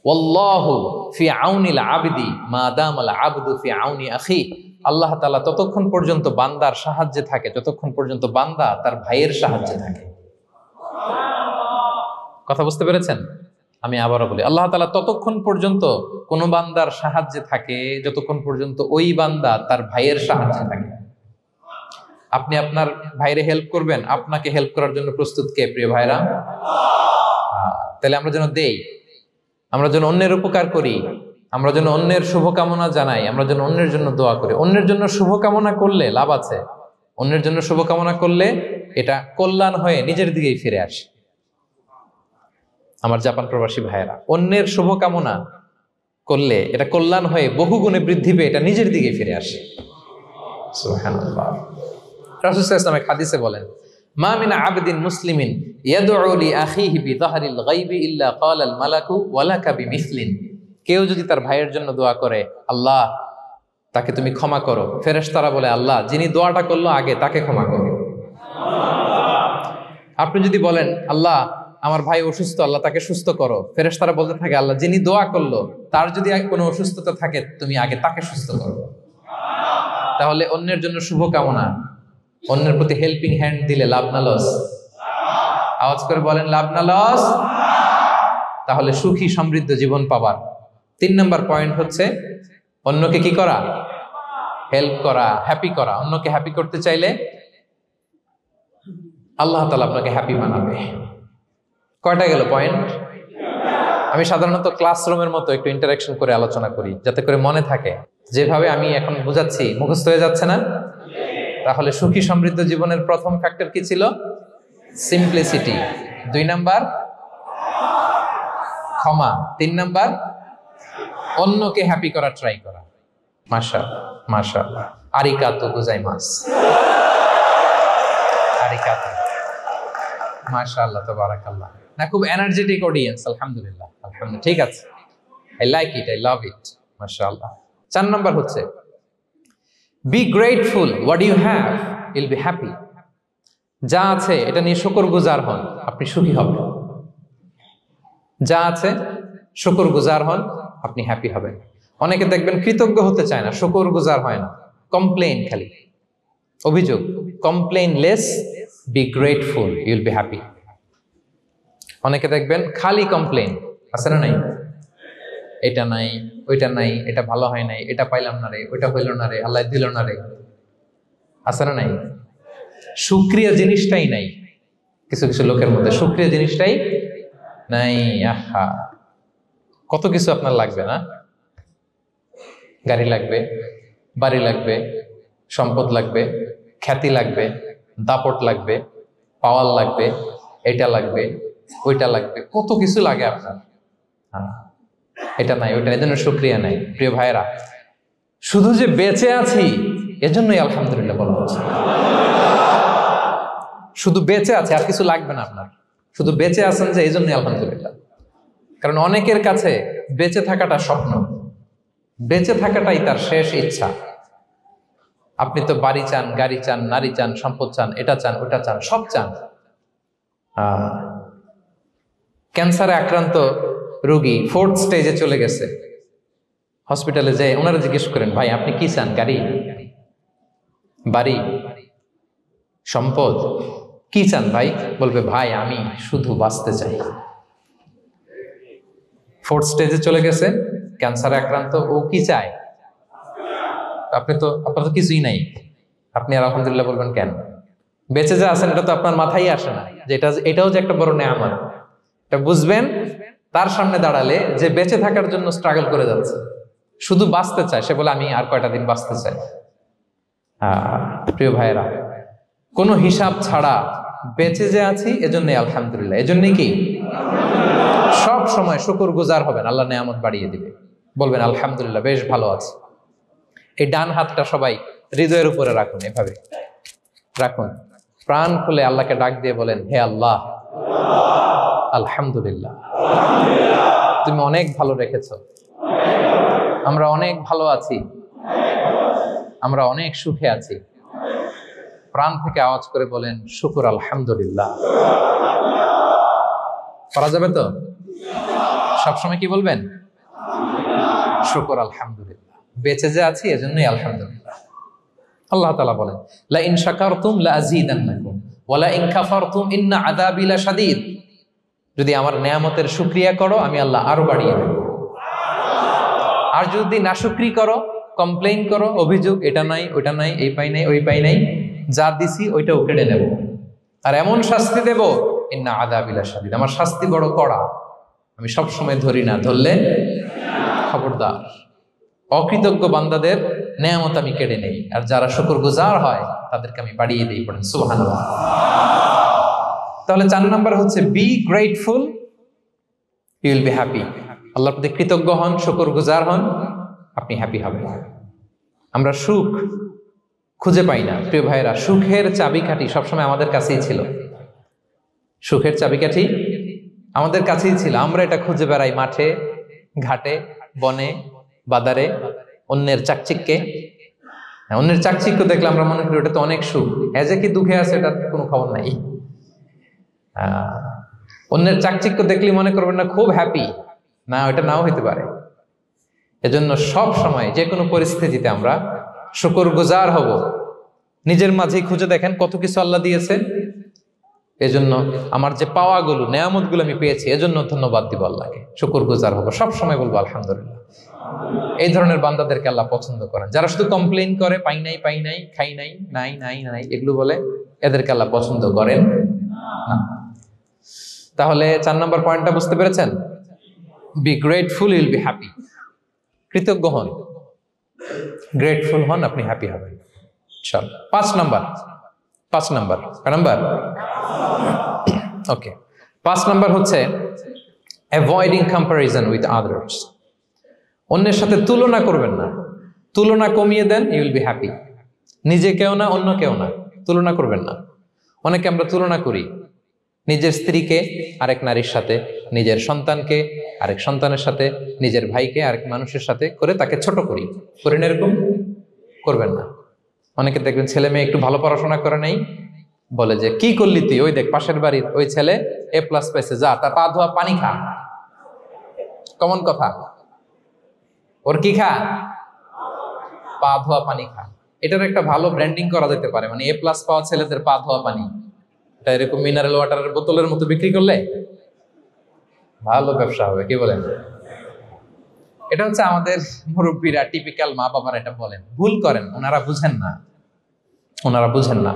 ওয়াল্লাহু ফি আউনিল আবদি মা দামাল আবদু ফি আউনি আখি। আল্লাহ তাআলা ততক্ষণ পর্যন্ত বান্দার সাহায্যে থাকে যতক্ষণ পর্যন্ত বান্দা তার ভাইয়ের সাহায্যে থাকে। কথা বুঝতে পেরেছেন? আমি আবারও বলি, আল্লাহ তাআলা ততক্ষণ পর্যন্ত কোন বান্দার সাহায্যে থাকে যতক্ষণ পর্যন্ত ওই বান্দা তার ভাইয়ের সাহায্যে থাকে। আপনি আপনার ভাইরে হেল্প করবেন, আপনাকে হেল্প করার জন্য প্রস্তুত কে প্রিয় ভাইরা? তাহলে আমরা যেন দেই, আমরা যেন অন্যের উপকার করি, আমরা যেন অন্যের শুভকামনা জানাই, আমরা যেন অন্যের জন্য দোয়া করি। অন্যের জন্য শুভকামনা করলে লাভ আছে, অন্যের জন্য শুভকামনা করলে এটা কল্যাণ হয়ে নিজের দিকেই ফিরে আসে। আমার জাপান প্রবাসী ভাইয়েরা, অন্যের শুভকামনা করলে এটা কল্যাণ হয়ে বহুগুণে বৃদ্ধি পেয়ে এটা নিজের দিকে ফিরে আসে। সুবহানাল্লাহ। রাসূল সাল্লাল্লাহু আলাইহি ওয়াসাল্লাম হাদিসে বলেন, মা মিন আবদিন মুসলিমিন ইয়াদউ লি আখিহি বিযাহরিল গায়বি ইল্লা ক্বালাল মালাকু ওয়ালাকা বিমিসলিন। কেউ যদি তার ভাইয়ের জন্য দোয়া করে, আল্লাহ তাকে তুমি ক্ষমা করো, ফেরেশতারা বলে, আল্লাহ যিনি দোয়াটা করলো আগে তাকে ক্ষমা করো। আপনি যদি বলেন, আল্লাহ আমার ভাই অসুস্থ, আল্লাহ তাকে সুস্থ করো, ফেরেশতারা বলতে থাকে, আল্লাহ যিনি দোয়া করলো তার যদি কোনো অসুস্থতা থাকে তুমি আগে তাকে সুস্থ করো। তাহলে অন্যের জন্য শুভকামনা, অন্যের প্রতি হেল্পিং হ্যান্ড দিলে লাভ না লস? আওয়াজ করে বলেন, লাভ না লস? তাহলে সুখী সমৃদ্ধ জীবন পাবার 3 নম্বর পয়েন্ট হচ্ছে অন্যকে কি করা? হেল্প করা, হ্যাপি করা। অন্যকে হ্যাপি করতে চাইলে আল্লাহ তাআলা আপনাকে হ্যাপি বানাবে। কয়টা গেল পয়েন্ট? আমি সাধারণত ক্লাসরুমের মতো একটু ইন্টারাকশন করে আলোচনা করি যাতে করে মনে থাকে। যেভাবে আমি এখন বোঝাচ্ছি মুখস্থ হয়ে যাচ্ছে না? তাহলে সুখী সমৃদ্ধ জীবনের প্রথম ফ্যাক্টর কি ছিল? সিম্পলিসিটি। 2 নাম্বার ক্ষমা। 3 নাম্বার অন্যকে হ্যাপি করার ট্রাই করা। মাশাআল্লাহ, মাশাআল্লাহ, আরিগাতো গোজাইমাস, আরিগাতো, মাশাআল্লাহ, তাবারাকাল্লাহ। না, খুব এনার্জেটিক অডিয়েন্স, আলহামদুলিল্লাহ, আলহামদুলিল্লাহ, ঠিক আছে। I like it, I love it, মাশাআল্লাহ। 4 নাম্বার হচ্ছে be grateful what you have, you'll be happy. যা আছে এটা নিয়ে শুকরগুজার হন, আপনি সুখী হবেন। যা আছে শুকরগুজার হন, আপনি হ্যাপি হবেন। অনেকে দেখবেন কৃতজ্ঞ হতে চায় না, শুকরগুজার হয় না, কমপ্লেইন, খালি অভিযোগ। Complain less, be grateful, Yule be happy. অনেকে দেখবেন খালি কমপ্লেইন, আছে না নাই? এটা নাই, ওইটা নাই, এটা ভালো হয় নাই, এটা পাইলাম না রে, ওইটা হইল না রে, আল্লাহ দিল না রে, আছে না নাই? শুকরিয়া জিনিসটাই নাই কিছু কিছু লোকের মধ্যে, শুকরিয়া জিনিসটাই নাই। আহা, কত কিছু আপনার লাগবে না? গাড়ি লাগবে, বাড়ি লাগবে, সম্পদ লাগবে, খ্যাতি লাগবে, দাপট লাগবে, পাওয়ার লাগবে, এটা লাগবে, ওইটা লাগবে, কত কিছু লাগে আপনার। হ্যাঁ, এটা নাই, ওইটা, এই জন্য শুকরিয়া নাই। প্রিয় ভাইরা, শুধু যে বেঁচে আছি এজন্যই আলহামদুলিল্লাহ বলা হচ্ছে। শুধু বেঁচে আছে, আর কিছু লাগবে না আপনার, শুধু বেঁচে আছেন যে এই জন্যই আলহামদুলিল্লাহ। কারণ অনেকের কাছে বেঁচে থাকাটা স্বপ্ন, বেঁচে থাকাটাই তার শেষ ইচ্ছা। আপনি তো বাড়ি চান, গাড়ি চান, নারী চান, সম্পদ চান, এটা চান, ওটা চান, সব চান। ক্যান্সারে আক্রান্ত রোগী 4th স্টেজে চলে গেছে, হসপিটালে যে ওনারা জিজ্ঞেস করেন, ভাই আপনি কি চান? গাড়ি, বাড়ি, সম্পদ, কি চান ভাই? বলবে, ভাই আমি শুধু বাঁচতে চাই। 4th স্টেজে চলে গেছে, ক্যান্সারে আক্রান্ত, ও কি চায়? আপনার তো কিছুই নাই, আপনি আর আলহামদুলিল্লাহ বলবেন কেন? বেঁচে যা আছেন এটা তো আপনার মাথায় আসে না যে এটাও যে একটা বড় নেয়ামত। এটা বুঝবেন তার সামনে দাঁড়ালে যে বেঁচে থাকার জন্য স্ট্রাগল করে যাচ্ছে, শুধু বাঁচতে চায়, সে বলে আমি আর কয়টা দিন বাঁচতে চাই। প্রিয় ভাইয়েরা, কোনো হিসাব ছাড়া বেঁচে যে আছি এজন্য আলহামদুলিল্লাহ। এজন্য কি সব সময় শুকর গুজার হবেন, আল্লাহ নেয়ামত বাড়িয়ে দিবে, বলবেন আলহামদুলিল্লাহ বেশ ভালো আছে। এই ডান হাতটা সবাই হৃদয়ের উপরে রাখুন, এভাবে রাখুন, প্রাণ খুলে আল্লাহকে ডাক দিয়ে বলেন, হে আল্লাহ আলহামদুলিল্লাহ, তুমি অনেক ভালো রেখেছ, আমরা অনেক ভালো আছি, আমরা অনেক সুখে আছি। প্রাণ থেকে আওয়াজ করে বলেন শুকর আলহামদুলিল্লাহ। করা যাবে তো? সবসময় কি বলবেন? শুকর আলহামদুলিল্লাহ, বেঁচে যে আছি এজন্যই আলহামদুলিল্লাহ। আল্লাহ তাআলা বলেন লা ইন শাকারতুম লা আযীদান্নাকুম ওয়া লা ইন কাফারতুম ইন্না আযাবি লাশাদীদ। যদি আমার নেয়ামতের শুকরিয়া করো আমি আল্লাহ আরো বাড়িয়ে দেব, আর যদি নাশুকরি করো, কমপ্লেইন করো, অভিযোগ এটা নাই ওটা নাই, এই পাই নাই ওই পাই নাই, যা দিছি ওইটাও কেড়ে নেব, আর এমন শাস্তি দেব ইন্না আযাবি লাশাদীদ, আমার শাস্তি বড় কড়া, আমি সব সময় ধরি না, ধরলে খবরদার। অকৃতজ্ঞ বান্দাদের নেয়ামত আমি কেড়ে নেই, আর যারা শুকরগুজার হয় তাদেরকে আমি বাড়িয়ে দিই। পড়েন সুবহানাল্লাহ। তাহলে 4 নাম্বার হচ্ছে be grateful, you will be happy. আল্লাহর প্রতি কৃতজ্ঞ হন, শুকরগুজার হন, আপনি হ্যাপি হবেন। আমরা সুখ খুঁজে পাই না প্রিয় ভাইয়েরা, সুখের চাবিকাঠি সবসময় আমাদের কাছেই ছিল, সুখের চাবিকাঠি আমাদের কাছেই ছিল। আমরা এটা খুঁজে বেড়াই মাঠে ঘাটে বনে বাজারে, অন্যের চাকচিক্যে। অন্যের চাকচিক্য দেখলে আমরা মনে করি ওটা তো অনেক সুখ, এজে কি দুঃখে আছে এটার কোনো খবর নাই। অন্যের চাকচিক্য দেখলে মনে করবেন না খুব হ্যাপি, না ওটা নাও হইতে পারে। এজন্য সব সময় যে কোনো পরিস্থিতিতে আমরা শুকরগুজার হব। নিজের মাঝেই খুঁজে দেখেন কত কিছু আল্লাহ দিয়েছে, এজন্য আমার যে পাওয়াগুলো নেয়ামতগুলো আমি পেয়েছি এজন্য ধন্যবাদ দিব আল্লাহকে, শুকরগুজার হব, সব সময় বলবো আলহামদুলিল্লাহ। এই ধরনের বান্দাদেরকে আল্লাহ পছন্দ করেন। যারা শুধু কমপ্লেইন করে পাই নাই পাই নাই, খাই নাই, নাই নাই নাই এগুলো বলে, এদেরকে আল্লাহ পছন্দ করেন না। তাহলে 4 নম্বর পয়েন্টটা বুঝতে পেরেছেন? Be grateful, you will be happy. কৃতজ্ঞ হন, গ্রেটফুল হন, আপনি হ্যাপি হবেন। চল 5 নাম্বার ওকে 5 নাম্বার হচ্ছে অ্যাভয়েডিং কম্প্যারিজন উইথ আদার্স। অন্যের সাথে তুলনা করবেন না, তুলনা কমিয়ে দেন, ইউ উইল বি হ্যাপি। নিজে কেউ না, অন্য কেউ না, তুলনা করবেন না। অনেকে আমরা তুলনা করি, নিজের স্ত্রীকে আরেক নারীর সাথে, নিজের সন্তানকে আরেক সন্তানের সাথে, নিজের ভাইকে আরেক মানুষের সাথে করে তাকে ছোট করি না, এরকম করবেন না। অনেকে দেখবেন ছেলে মেয়ে একটু ভালো পড়াশোনা করে নেই, বলে যে কি করলি তুই, ওই দেখ পাশের বাড়ির ওই ছেলে A+ পাইছে, যা তার পা ধোয়া পানি খা। কমন কথা, ওর কি খা? পা ধোয়া পানি খা। এটার একটা ভালো ব্র্যান্ডিং করা যেতে পারে, মানে A+ পাওয়া ছেলেদের পা ধোয়া পানি, এটা এরকম মিনারেল ওয়াটারের বোতলের মতো বিক্রি করলে ভালো ব্যবসা হবে, কি বলেন? এটা হচ্ছে আমাদের মুরব্বীরা, টিপিক্যাল মা বাবারা এটা বলেন, ভুল করেন, ওনারা বুঝেন না।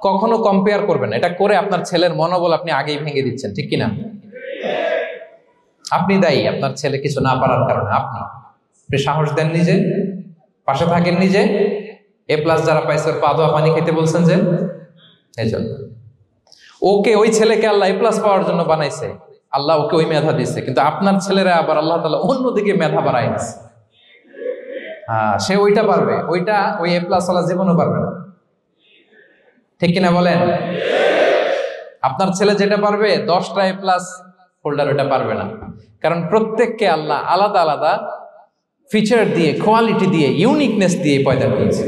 কখনো কম্পেয়ার করবেন, এটা করে আপনার ছেলের মনোবল আপনি আগেই ভেঙে দিচ্ছেন, ঠিক কিনা? আপনি দায়ী আপনার ছেলে কিছু না পারার কারণে। আপনি সাহস দেন নিজে, পাশে থাকেন নিজে। A+ যারা পাইছে ওর পা ধোয়া পানি খেতে বলছেন যে, এই জন্য ওকে, ওই ছেলেকে আল্লাহ A+ পাওয়ার জন্য বানাইছে, আল্লাহ ওকে ওই মেধা দিচ্ছে, কিন্তু আপনার ছেলেরা আবার আল্লাহ তাআলা অন্যদিকে মেধা বাড়াই দিচ্ছে। সে ওইটা পারবে, ওইটা ওই A+ ওয়ালা জীবনও পারবে না, ঠিক কিনা বলেন? আপনার ছেলে যেটা পারবে 10টা A+ হোল্ডার ওটা পারবে না, কারণ প্রত্যেককে আল্লাহ আলাদা আলাদা ফিচার দিয়ে, কোয়ালিটি দিয়ে, ইউনিকনেস দিয়ে পয়দা করেছে।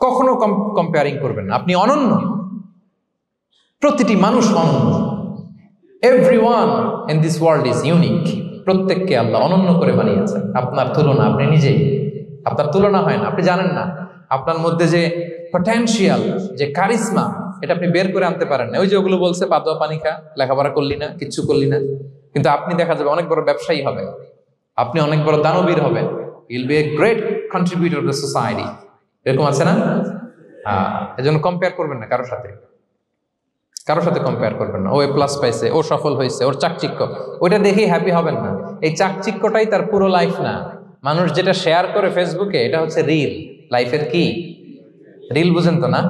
কখনো কম্পেয়ারিং করবেন না, আপনি অনন্য, প্রতিটি মানুষ অনন্য। Everyone in this world is unique. প্রত্যেককে আল্লাহ অনন্য করে বানিয়েছেন। আপনার তুলনা, আপনি নিজেই, আপনার তুলনা হয় না, আপনি জানেন না আপনার মধ্যে যে পটেনশিয়াল, যে কারিশমা, এটা আপনি বের করে আনতে পারেন না। ওই যে ওগুলো বলছে পা ধোয়া পানি খা, লেখাপড়া করলি না, কিচ্ছু করলি না, কিন্তু আপনি দেখা যাবে অনেক বড় ব্যবসায়ী হবেন, আপনি অনেক বড় দানবীর হবেন, you'll B a great contributor two society. এরকম আছে না? এজন্য কম্পেয়ার করবেন না কারোর সাথে। কারোর সাথে কম্পেয়ার করবেন না। ও এ প্লাস পাইছে, ও সফল হয়েছে, ওর চাকচিক্য, ওইটা দেখেই হ্যাপি হবেন না। এই চাকচিক্যটাই তার পুরো লাইফ না। মানুষ যেটা শেয়ার করে ফেসবুকে, এটা হচ্ছে রিল। লাইফের কি রিল? বুঝেন তো না?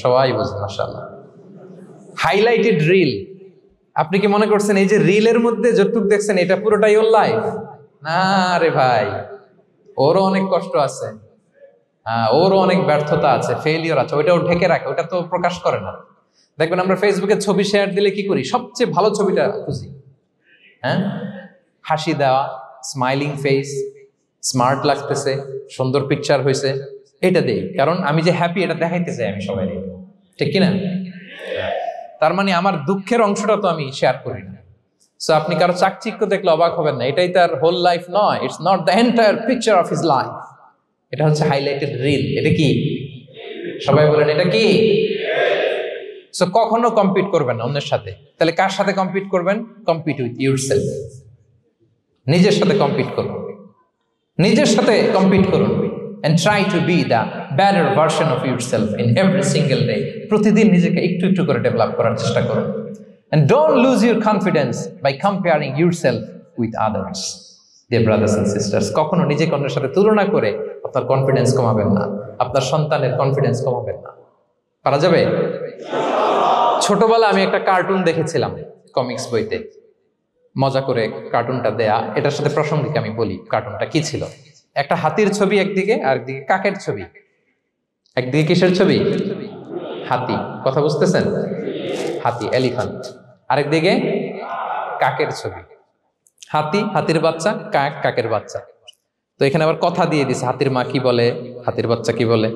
সবাই বুঝেন, মাশাআল্লাহ। Highlighted reel. আপনি কি মনে করছেন এই যে রিলের মধ্যে যতটুকু দেখছেন এটা পুরোটাই ওর লাইফ? না রে ভাই, ওরও অনেক কষ্ট আছে, ওরও অনেক ব্যর্থতা আছে, ফেলিওর আছে, ওইটা ও ঢেকে রাখে, ওটা তো প্রকাশ করে না। দেখবেন আমরা ফেসবুকে ছবি শেয়ার দিলে কি করি? সবচেয়ে ভালো ছবিটা খুঁজি, হ্যাঁ, হাসি দেওয়া, স্মাইলিং ফেস, স্মার্ট লাগতেছে, সুন্দর পিকচার হয়েছে, এটা দেই। কারণ আমি যে হ্যাপি এটা দেখাইতে চাই আমি সবাই, ঠিক কিনা? তার মানে আমার দুঃখের অংশটা তো আমি শেয়ার করি না। সো আপনি কারো চাকচিক্য দেখলে অবাক হবেন না, এটাই তার হোল লাইফ নয়। It's not the entire picture of his life. এটা হচ্ছে হাইলাইটেড রিল। এটা কি? সবাই বলেন এটা কি? সো কখনো কম্পিট করবেন না অন্যের সাথে। তাহলে কার সাথে কম্পিট করবেন? Compete with yourself. নিজের সাথে কম্পিট করুন, নিজের সাথে কম্পিট করুন। And try to be the better version of yourself in every single day. প্রতিদিন নিজেকে একটু একটু করে ডেভেলপ করার চেষ্টা করুন। And don't lose your confidence by comparing yourself with others. Dear brothers and sisters, কখনো নিজেকে অন্যের সাথে তুলনা করে আপনার কনফিডেন্স কমাবেন না, আপনার সন্তানের কনফিডেন্স কমাবেন না। পারা যাবে? ছোটবেলা আমি একটা কার্টুন দেখেছিলাম কমিক্স বইতে, মজা করে কার্টুনটা দেয়া। এটার সাথে প্রাসঙ্গিক আমি বলি কার্টুনটা কি ছিল। একটা হাতির ছবি একদিকে, আর একদিকে কাকের ছবি। একদিকে কিসের ছবি? হাতি। কথা বুঝতেছেন? হাতি, এলিফ্যান্ট। আরেকদিকে কাকের ছবি। হাতি, হাতির বাচ্চা, কাক, কাকের বাচ্চা। তো এখানে আবার কথা দিয়ে দিছে, হাতির মা কি বলে, হাতির বাচ্চা কি বলে,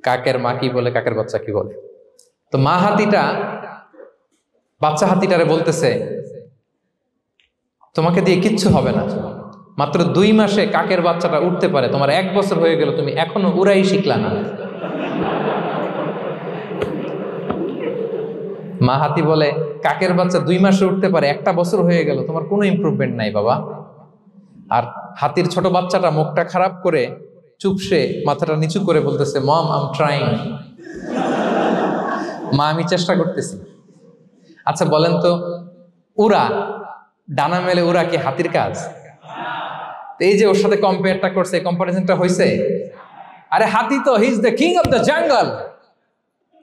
কাকের মা কি বলে, কাকের বাচ্চা কি বলে। তো মা হাতিটা বাচ্চা হাতিটারে বলতেছে, তোমাকে দিয়ে কিচ্ছু হবে না, মাত্র 2 মাসে কাকের বাচ্চাটা উঠতে পারে, তোমার 1 বছর হয়ে গেল, তুমি এখনো উড়াই শিখলা না। মা হাতি বলে, কাকের বাচ্চা 2 মাসে উঠতে পারে, 1 বছর হয়ে গেল, তোমার কোনো ইমপ্রুভমেন্ট নাই বাবা। আর হাতির ছোট বাচ্চাটা মুখটা খারাপ করে চুপসে মাথাটা নিচু করে বলতেছে, মম আই এম ট্রাইং। মা, আমি চেষ্টা করতেছি। আচ্ছা বলেন তো, উড়া, ডানা মেলে উড়া কি হাতির কাজ? এই যে ওর সাথে কম্পেয়ারটা করছে, কম্পারিজনটা হয়েছে। আরে হাতি তো he is the king of the jungle.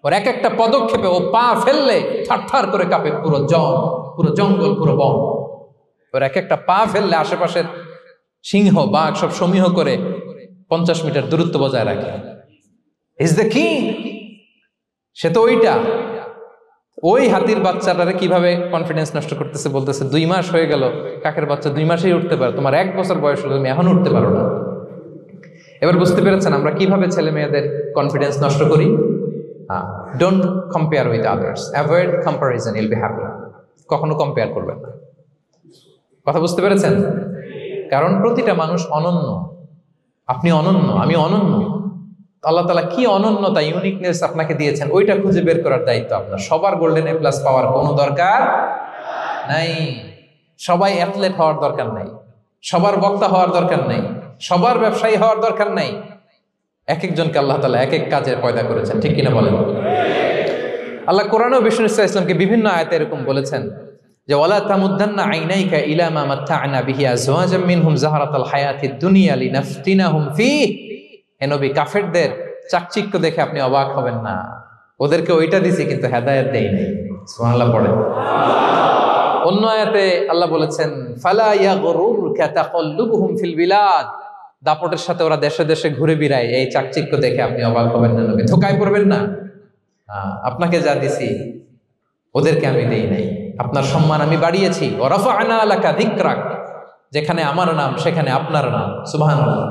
ওর এক একটা পদক্ষেপে ও পা ফেললে থারথার করে কাঁপে পুরো জঙ্গল, পুরো বন। ওর এক একটা পা ফেললে আশেপাশের সিংহ, বাঘ সব সমীহ করে 50 মিটার দূরত্ব বজায় রাখে। Is the king. সে তো ওইটা। ওই হাতির বাচ্চাটারে কিভাবে কনফিডেন্স নষ্ট করতেছে, বলতেছে 2 মাস হয়ে গেল, কাকের বাচ্চা 2 মাসেই উঠতে পারে, তোমার 1 বছর বয়স হলো, তুমি এখন উঠতে পারো না। এবার বুঝতে পেরেছেন আমরা কিভাবে ছেলে মেয়েদের কনফিডেন্স নষ্ট করি? Don't compare with others, avoid comparison, Yule be happy. কখনো কম্পেয়ার করবেন না। কথা বুঝতে পেরেছেন? কারণ প্রতিটা মানুষ অনন্য। আপনি অনন্য, আমি অনন্য। আল্লাহ তাআলা কি অনন্যতা, ইউনিকনেস আপনাকে দিয়েছেন, ওইটা খুঁজে বের করার দায়িত্ব আপনার। সবার গোল্ডেন এ প্লাস পাওয়ার কোনো দরকার নাই, সবাই অ্যাথলেট হওয়ার দরকার নাই, সবার বক্তা হওয়ার দরকার নাই, সবার ব্যবসায়ী হওয়ার দরকার নাই। এক একজনকে আল্লাহ তাআলা এক এক কাজের পয়দা করেছেন, ঠিক কিনা বলেন? আল্লাহ কোরআনে বিষ্ণু ইসলামকে বিভিন্ন আয়াতে এরকম বলেছেন যে, ওয়ালা তামুদ্দান্না আইনাইকা ইলা মা মাত্তা'না বিহি আজওয়াজাম মিনহুম যাহরাতাল হায়াতিদ দুনিয়া লিনাফতিনাহুম ফীহ। হে নবী, কাফেরদের চাকচিক্য দেখে আপনি অবাক হবেন না, ওদেরকে ওইটা দিছি কিন্তু হেদায়েত দেই নাই। সুবহানাল্লাহ পড়ে। অন্য আয়াতে আল্লাহ বলেছেন, ফালা ইয়াগরুরকা তাকাল্লুবুহুম ফিল বিলাদ। দাপটের সাথে ওরা দেশে দেশে ঘুরে বেড়ায়, এই চাকচিক্য দেখে আপনি অবাক হবেন না নবী, ধোঁকায় পড়বেন না। আপনাকে যা দিছি ওদেরকে আমি দেই নাই। আপনার সম্মান আমি বাড়িয়েছি। ওয়া রাফা'না লাকা যিকরাক, যেখানে আমার নাম সেখানে আপনার নাম। সুবহানাল্লাহ।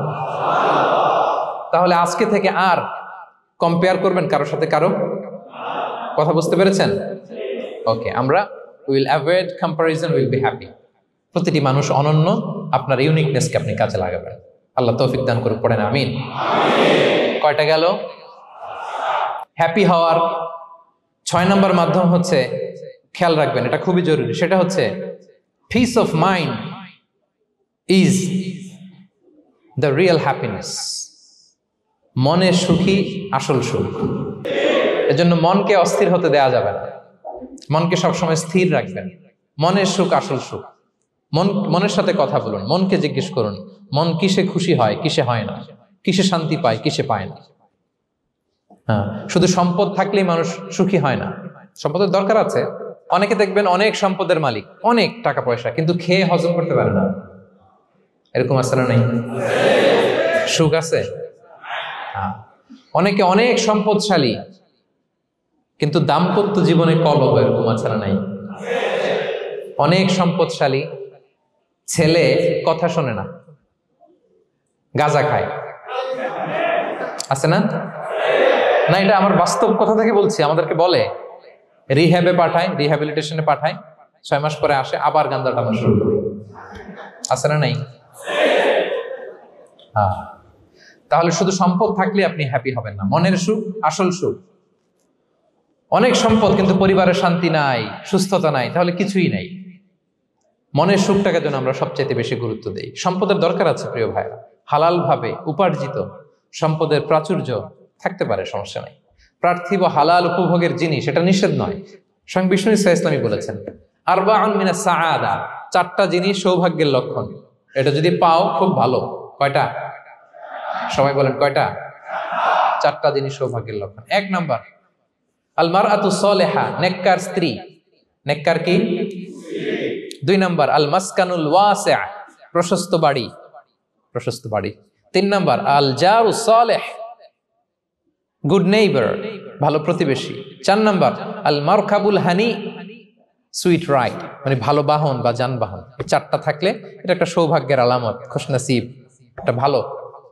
তাহলে আজকে থেকে আর কম্পেয়ার করবেন কারোর সাথে কারো? কথা বুঝতে পেরেছেন? ওকে, আমরা will avoid comparison, will be happy. প্রতিটি মানুষ অনন্য, আপনার ইউনিকনেসকে আপনি কাজে লাগাবেন। আল্লাহ তৌফিক দান করুন, পড়েন আমিন। কয়টা গেল? হ্যাপি হওয়ার 6 নম্বর মাধ্যম হচ্ছে, খেয়াল রাখবেন এটা খুবই জরুরি, সেটা হচ্ছে piece of mind is the real happiness. মনে সুখী আসল সুখ। এজন্য মনকে অস্থির হতে দেয়া যাবে না। মনকে সবসময় স্থির রাখবেন। মনের সুখ আসল সুখ। মনের সাথে কথা বলুন, মনকে জিজ্ঞেস করুন মন কিসে খুশি হয়, কিসে হয় না, কিসে শান্তি পায়, কিসে পায় না। হ্যাঁ, শুধু সম্পদ থাকলেই মানুষ সুখী হয় না, সম্পদের দরকার আছে। অনেকে দেখবেন অনেক সম্পদের মালিক, অনেক টাকা পয়সা, কিন্তু খেয়ে হজম করতে পারে না। এরকম আছে না নাই? সুখ আছে? অনেকে অনেক সম্পদশালী, কিন্তু দাম্পত্য জীবনে কলহ, এরকম আছে না নাই? অনেক সম্পদশালী ছেলে কথা শোনে না, গাঁজা খায়, আছে না? না, এটা আমার বাস্তব কথা থেকে বলছি। আমাদেরকে বলে রিহ্যাবে পাঠায়, রিহ্যাবিলিটেশনে পাঠায়, 6 মাস পরে আসে আবার গাঁজা টানা শুরু করে। আছে না নাই? তাহলে শুধু সম্পদ থাকলে আপনি হ্যাপি হবেন না। মনের সুখ আসল সুখ। অনেক সম্পদ কিন্তু পরিবারের শান্তি নাই, সুস্থতা নাই, তাহলে কিছুই নাই। মনের সুখটাকে যেন আমরা সবচাইতে বেশি গুরুত্ব দেই। সম্পদের দরকার আছে প্রিয় ভাইরা, হালাল ভাবে উপার্জিত সম্পদের প্রাচুর্য থাকতে পারে, সমস্যা নাই। পার্থিব হালাল উপভোগের জিনিস, এটা নিষেধ নয়। স্বয়ং বিষ্ণু ইসলামী বলেছেন আরবাউন মিনাস সাআদা, 4টা জিনিস সৌভাগ্যের লক্ষণ। এটা যদি পাও খুব ভালো। কয়টা? সবাই বলেন কয়টা? 4টা জিনিস সৌভাগ্যের লক্ষণ। 1 নাম্বার আল মারআতু সালেহা, নেককার স্ত্রী। নেককার কি? 2 নাম্বার আল মাসকানুল ওয়াসিআ, প্রশস্ত বাড়ি, প্রশস্ত বাড়ি। 3 নাম্বার আল জারু সালেহ, গুড নেইবার, ভালো প্রতিবেশী। 4 নাম্বার আল মারকাবুল হানি, সুইট রাইড, মানে ভালো বাহন বা যানবাহন। 4টা থাকলে এটা একটা সৌভাগ্যের আলামত, খুশনসিব, একটা ভালো।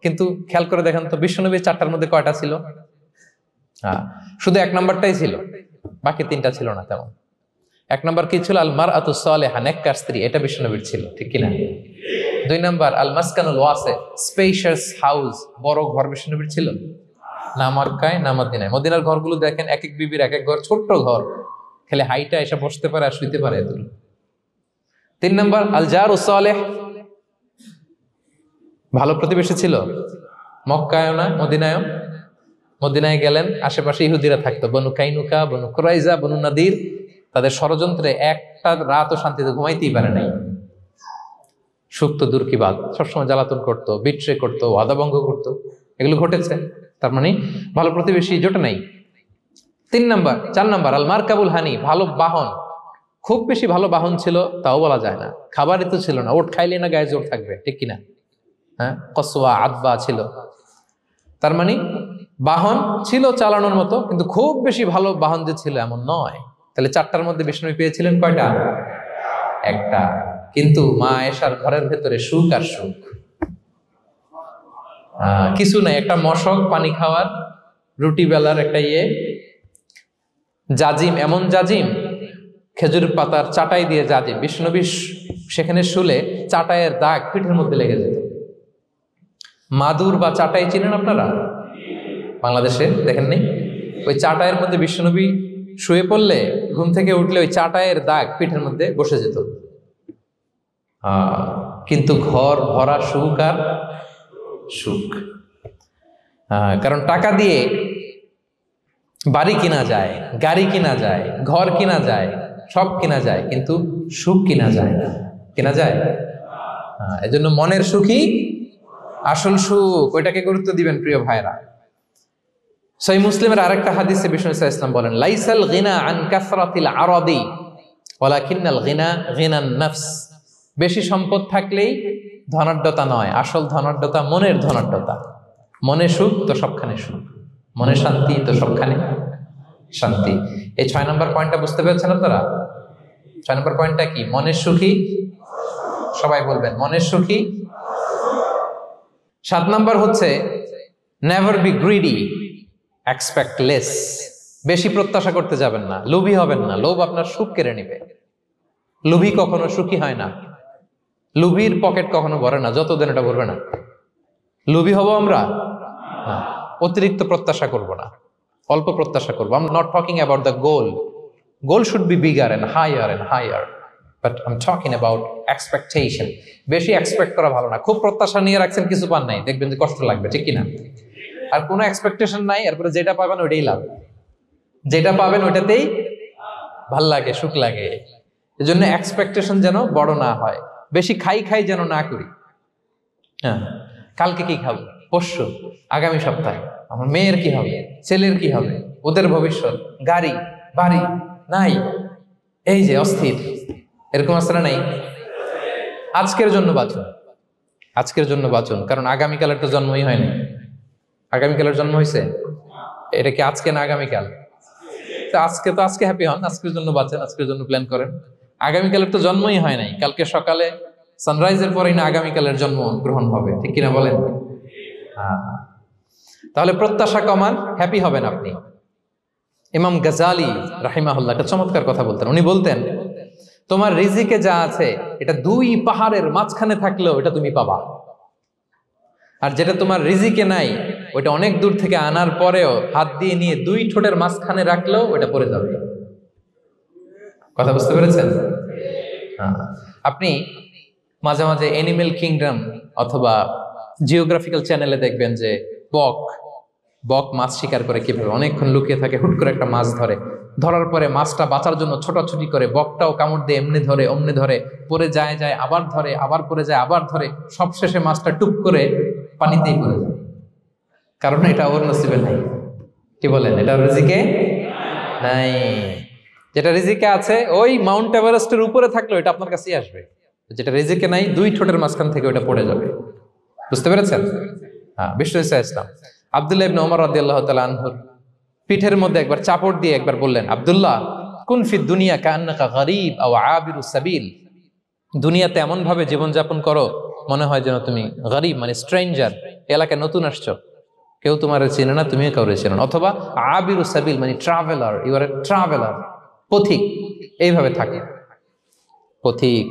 কিন্তু খেয়াল করে দেখেন তো বিশ্বনবী 4টার মধ্যে কয়টা ছিল? শুধু 1 নাম্বারটাই ছিল, বাকি 3টা ছিল না তেমন। 1 নাম্বার কি ছিল? আল মারআতু সালেহা, নেককার স্ত্রী, এটা বিশ্বনবীর ছিল, ঠিক কিনা? 2 নাম্বার আল মাসকানুল ওয়াসি, স্পেশিয়াস হাউস, বড় ঘর, বিশ্বনবীর ছিল না? মক্কায় না মদিনায়? মদিনার ঘরগুলো দেখেন, এক এক বিবির এক এক ঘর, ছোট্ট ঘর, খেলে হাইটা এসে বসতে পারে আর শুইতে পারে এত। 3 নাম্বার আল জারু সালেহ, ভালো প্রতিবেশী ছিল। মক্কায়ও না মদিনায়ও। মদিনায় গেলেন, আশেপাশে ইহুদিরা থাকতো, বনু কাইনুকা, বনু কুরাইজা, বনু নাদির। তাদের ষড়যন্ত্রে একটা রাতও শান্তিতে ঘুমাইতেই পারে নাই। সুখ তো দূর কি বাদ, সবসময় জ্বালাতন করতো, বিট্রে করতো, ওয়াদাভঙ্গ করতো, এগুলো ঘটেছে। তার মানে ভালো প্রতিবেশী জোটে নাই। 4 নাম্বার আল মারকাবুল হানি, ভালো বাহন। খুব বেশি ভালো বাহন ছিল তাও বলা যায় না, খাবারই তো ছিল না, ওট খাইলে না গায়ে জোর থাকবে, ঠিক কিনা? হ্যাঁ, কসওয়া আদবা ছিল। তার মানে বাহন ছিল চালানোর মতো, কিন্তু খুব বেশি ভালো বাহন যে ছিল এমন নয়। তাহলে 4টার মধ্যে বিষ্ণু পেয়েছিলেন কয়টা? 1টা। কিন্তু মা আয়েশার ঘরের ভেতরে সুখ আর সুখ, কিছু নাই। একটা মশক, পানি খাওয়ার, রুটি বেলার একটা জাজিম, এমন জাজিম, খেজুর পাতার চাটাই দিয়ে জাজিম। বিষ্ণুনবী সেখানে শুলে চাটাইয়ের দাগ পিঠের মধ্যে লেগে যেত। মাদুর বা চাটাই চিনেন আপনারা? বাংলাদেশে দেখেননি? ওই চাটাইয়ের মধ্যে বিশ্বনবী শুয়ে পড়লে, ঘুম থেকে উঠলে ওই চাটাইয়ের দাগ পিঠের মধ্যে বসে যেত। কিন্তু ঘর ভরা সুখ আর সুখ। কারণ টাকা দিয়ে বাড়ি কিনা যায়, গাড়ি কিনা যায়, ঘর কিনা যায়, সব কিনা যায়, কিন্তু সুখ কিনা যায় না। কিনা যায়? এজন্য মনের সুখই আসল সুখ, ওইটাকে গুরুত্ব দিবেন প্রিয় ভাইরা। সহিহ মুসলিমের আরেকটা হাদিসে বিষ্ণু ইসলাম বলেন লাইসাল গিনা আন কাসরাতিল আরাদি ওয়ালাকিন্নাল গিনা গিনান নফস। বেশি সম্পদ থাকলেই ধনাঢ্যতা নয়, আসল ধনাঢ্যতা মনের ধনাঢ্যতা। মনে সুখ তো সবখানে সুখ, মনে শান্তি তো সবখানে শান্তি। এই 6 নম্বর পয়েন্টটা বুঝতে পেরেছেন আপনারা? 6 নম্বর পয়েন্টটা কি? মনের সুখী। সবাই বলবেন মনের সুখী। 7 নম্বর হচ্ছে never be greedy, expect less. বেশি প্রত্যাশা করতে যাবেন না, লোভী হবেন না। লোভ আপনার সুখ কেড়ে নেবে। লোভী কখনো সুখী হয় না। লোভীর পকেট কখনো ভরে না, যতদিন এটা ভরবে না। লোভী হব আমরা না, অতিরিক্ত প্রত্যাশা করব না, অল্প প্রত্যাশা করবো। I'm not talking about the goal. Goal should be bigger and higher. But I'm talking about expectation. বেশি এক্সপেক্ট করা ভালো না। খুব প্রত্যাশা নিয়ে রাখছেন, কিছু পান নাই, দেখবেন যে কষ্ট লাগবে, ঠিক কিনা? আর কোনো এক্সপেকটেশন নাই, এরপরে যেটা পাবেন ওইটাই লাভ। যেটা পাবেন ওইটাতেই ভাল লাগে, সুখ লাগে। এজন্য এক্সপেকটেশন যেন বড় না হয়, বেশি খাই খাই যেন না করি। হ্যাঁ, কালকে কি খাবো, পরশু, আগামী সপ্তাহে আমার মেয়ের কি হবে, ছেলের কি হবে, ওদের ভবিষ্যৎ, গাড়ি বাড়ি নাই, এই যে অস্থির, এরকম আছে না নাই? আজকের জন্য বাঁচুন, আজকের জন্য বাঁচুন, কারণ আগামীকালের তো জন্মই হয়নি। আগামীকালের জন্ম হয়েছে, এটা কি আজকে না আগামীকাল? তো আজকে হ্যাপি হন, আজকের জন্য বাঁচেন, আজকের জন্য প্ল্যান করেন। আগামীকালের তো জন্মই হয় নাই, কালকে সকালে সানরাইজের পরেই না আগামীকালের জন্ম গ্রহণ হবে, ঠিক কিনা বলেন? তাহলে প্রত্যাশা কমান, হ্যাপি হবেন আপনি। ইমাম গাজালি রাহিমাহুল্লাহ একটা চমৎকার কথা বলতেন। উনি বলতেন, তোমার রিজিকে যা আছে এটা 2 পাহাড়ের মাঝখানে থাকলেও এটা তুমি পাবা, আর যেটা তোমার রিজিকে নাই ওইটা অনেক দূর থেকে আনার পরেও হাত দিয়ে নিয়ে 2 ঠোঁটের মাঝখানে রাখলেও ওটা পড়ে যাবে। কথা বুঝতে পেরেছেন? আপনি মাঝে মাঝে অ্যানিমেল কিংডম অথবা জিওগ্রাফিক্যাল চ্যানেলে দেখবেন যে বক মাছ শিকার করে কিভাবে অনেকক্ষণ লুকিয়ে থাকে, হুট করে একটা মাছ ধরে, ধরার পরে মাছটা বাঁচার জন্য ছোটাছুটি করে, বকটাও কামড় দিয়ে এমনি ধরে অমনি ধরে, পরে যায় আবার ধরে, আবার পরে যায় আবার ধরে, সবশেষে মাছটা টুপ করে পানিতেই পড়ে যায়, কারণ এটা ওর নসিবে নাই। কি বলেন? এটা রিজিকে নাই। যেটা রিজিকে আছে ওই মাউন্ট এভারেস্টের উপরে থাকলো এটা আপনার কাছেই আসবে, যেটা রিজিকে নাই 2 ঠোঁটের মাঝখান থেকে ওটা পড়ে যাবে। বুঝতে পেরেছেন? হ্যাঁ, বিষ্ণু ইসলাম আব্দুল্লাহ ইবনে ওমর রাদিয়াল্লাহু তাআলা আনহুর পিঠের মধ্যে একবার চাপড় দিয়ে একবার বললেন, আব্দুল্লাহ কুন ফি দুনিয়া কান্নাকা গরীব আও আবিরুস সাবিল, দুনিয়াতে এমন ভাবে জীবনযাপন করো মনে হয় যেন তুমি গরীব মানে স্ট্রেঞ্জার, এলাকায় নতুন আসছো, কেউ তোমার চেনে না, তুমিও কাউরে চেনো না, অথবা আবিরুস সাবিল মানে traveller, you are a traveller, পথিক, এইভাবে থাকে। পথিক,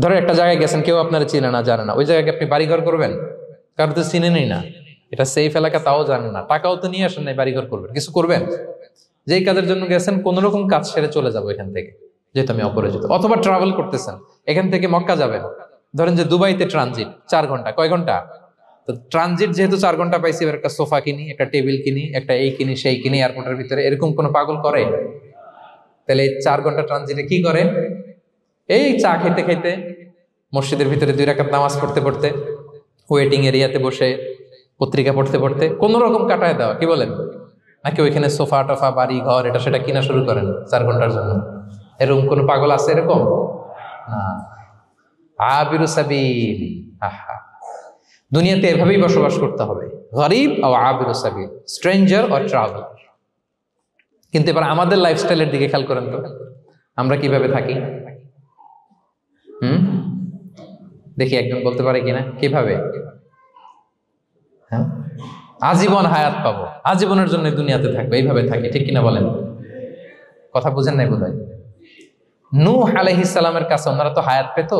ধরো একটা জায়গায় গেছেন, কেউ আপনার চিনে না জানে না, ওই জায়গায় আপনি বাড়িঘর করবেন? কারণ তো চিনেনই না, এটা সেফ এলাকা তাও জানেন না, টাকাও তো নিয়ে আসেন নাই বাড়িঘর করবেন, কিছু করবেন? যেই কাজের জন্য গেছেন কোন রকম কাজ সেরে চলে যাবো এখান থেকে, যেহেতু আমি অপরিচিত। অথবা ট্রাভেল করতেছেন, এখান থেকে মক্কা যাবেন, ধরেন যে দুবাইতে ট্রানজিট 4 ঘন্টা, কয় ঘন্টা? তো ট্রানজিট যেহেতু 4 ঘন্টা পাইছি, এবার একটা সোফা কিনি, একটা টেবিল কিনি, একটা এই কিনি সেই কিনি এয়ারপোর্টের ভিতরে, এরকম কোনো পাগল করে? তাহলে এই 4 ঘন্টা ট্রানজিটে কি করে? এই চা খেতে খেতে, মসজিদের ভিতরে 2 রাকাত নামাজ পড়তে পড়তে, ওয়েটিং এরিয়াতে বসে পত্রিকা পড়তে পড়তে কোন রকম কাটায় দেওয়া। কি বলেন? নাকি ওইখানে সোফা টোফা বাড়ি ঘর এটা সেটা কিনা শুরু করেন 4 ঘন্টার জন্য? এরকম কোন পাগল আছে এরকম? না। আবিরু সাবিল, আহা, দুনিয়াতে এভাবেই বসবাস করতে হবে, গরিব ও আবিরু সাবিল, স্ট্রেঞ্জার অর ট্রাভেলার। কিন্তু এবার আমাদের লাইফস্টাইলের দিকে খেয়াল করেন তো, আমরা কিভাবে থাকি? দেখি একজন বলতে পারে কিনা কিভাবে? হ্যাঁ, আজীবন হায়াত পাবো, আজীবনের জন্য দুনিয়াতে থাকবো, এইভাবে থাকি, ঠিক কিনা বলেন? কথা বুঝেন নাই বোধহয়। নূহ আলাইহিস সালামের কাছে ওনারা তো হায়াত পেত।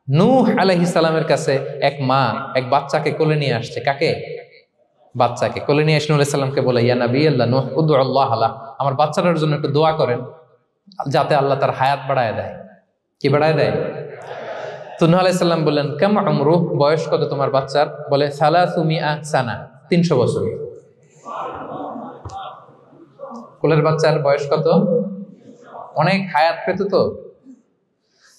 নূহ আলাইহিস সালামের কাছে এক মা এক বাচ্চাকে কোলে নিয়ে আসছে। কাকে? বাচ্চাকে কোলে নিয়ে এসে নূহ আলাইহিস সালামকে বলে, ইয়া নবী আল্লাহ নূহ উদউ আল্লাহ আলা, আমার বাচ্চাটার জন্য একটু দোয়া করেন যাতে আল্লাহ তার হায়াত বাড়ায় দেয়। কি বাড়ায় দেয়? তো নূহ আলাইহিস সালাম বললেন, কাম আমরুহ, বয়স কত তোমার বাচ্চার? বলে 300 সানা, 300 বছর। কোলের বাচ্চার বয়স কত? অনেক হায়াত পেত তো।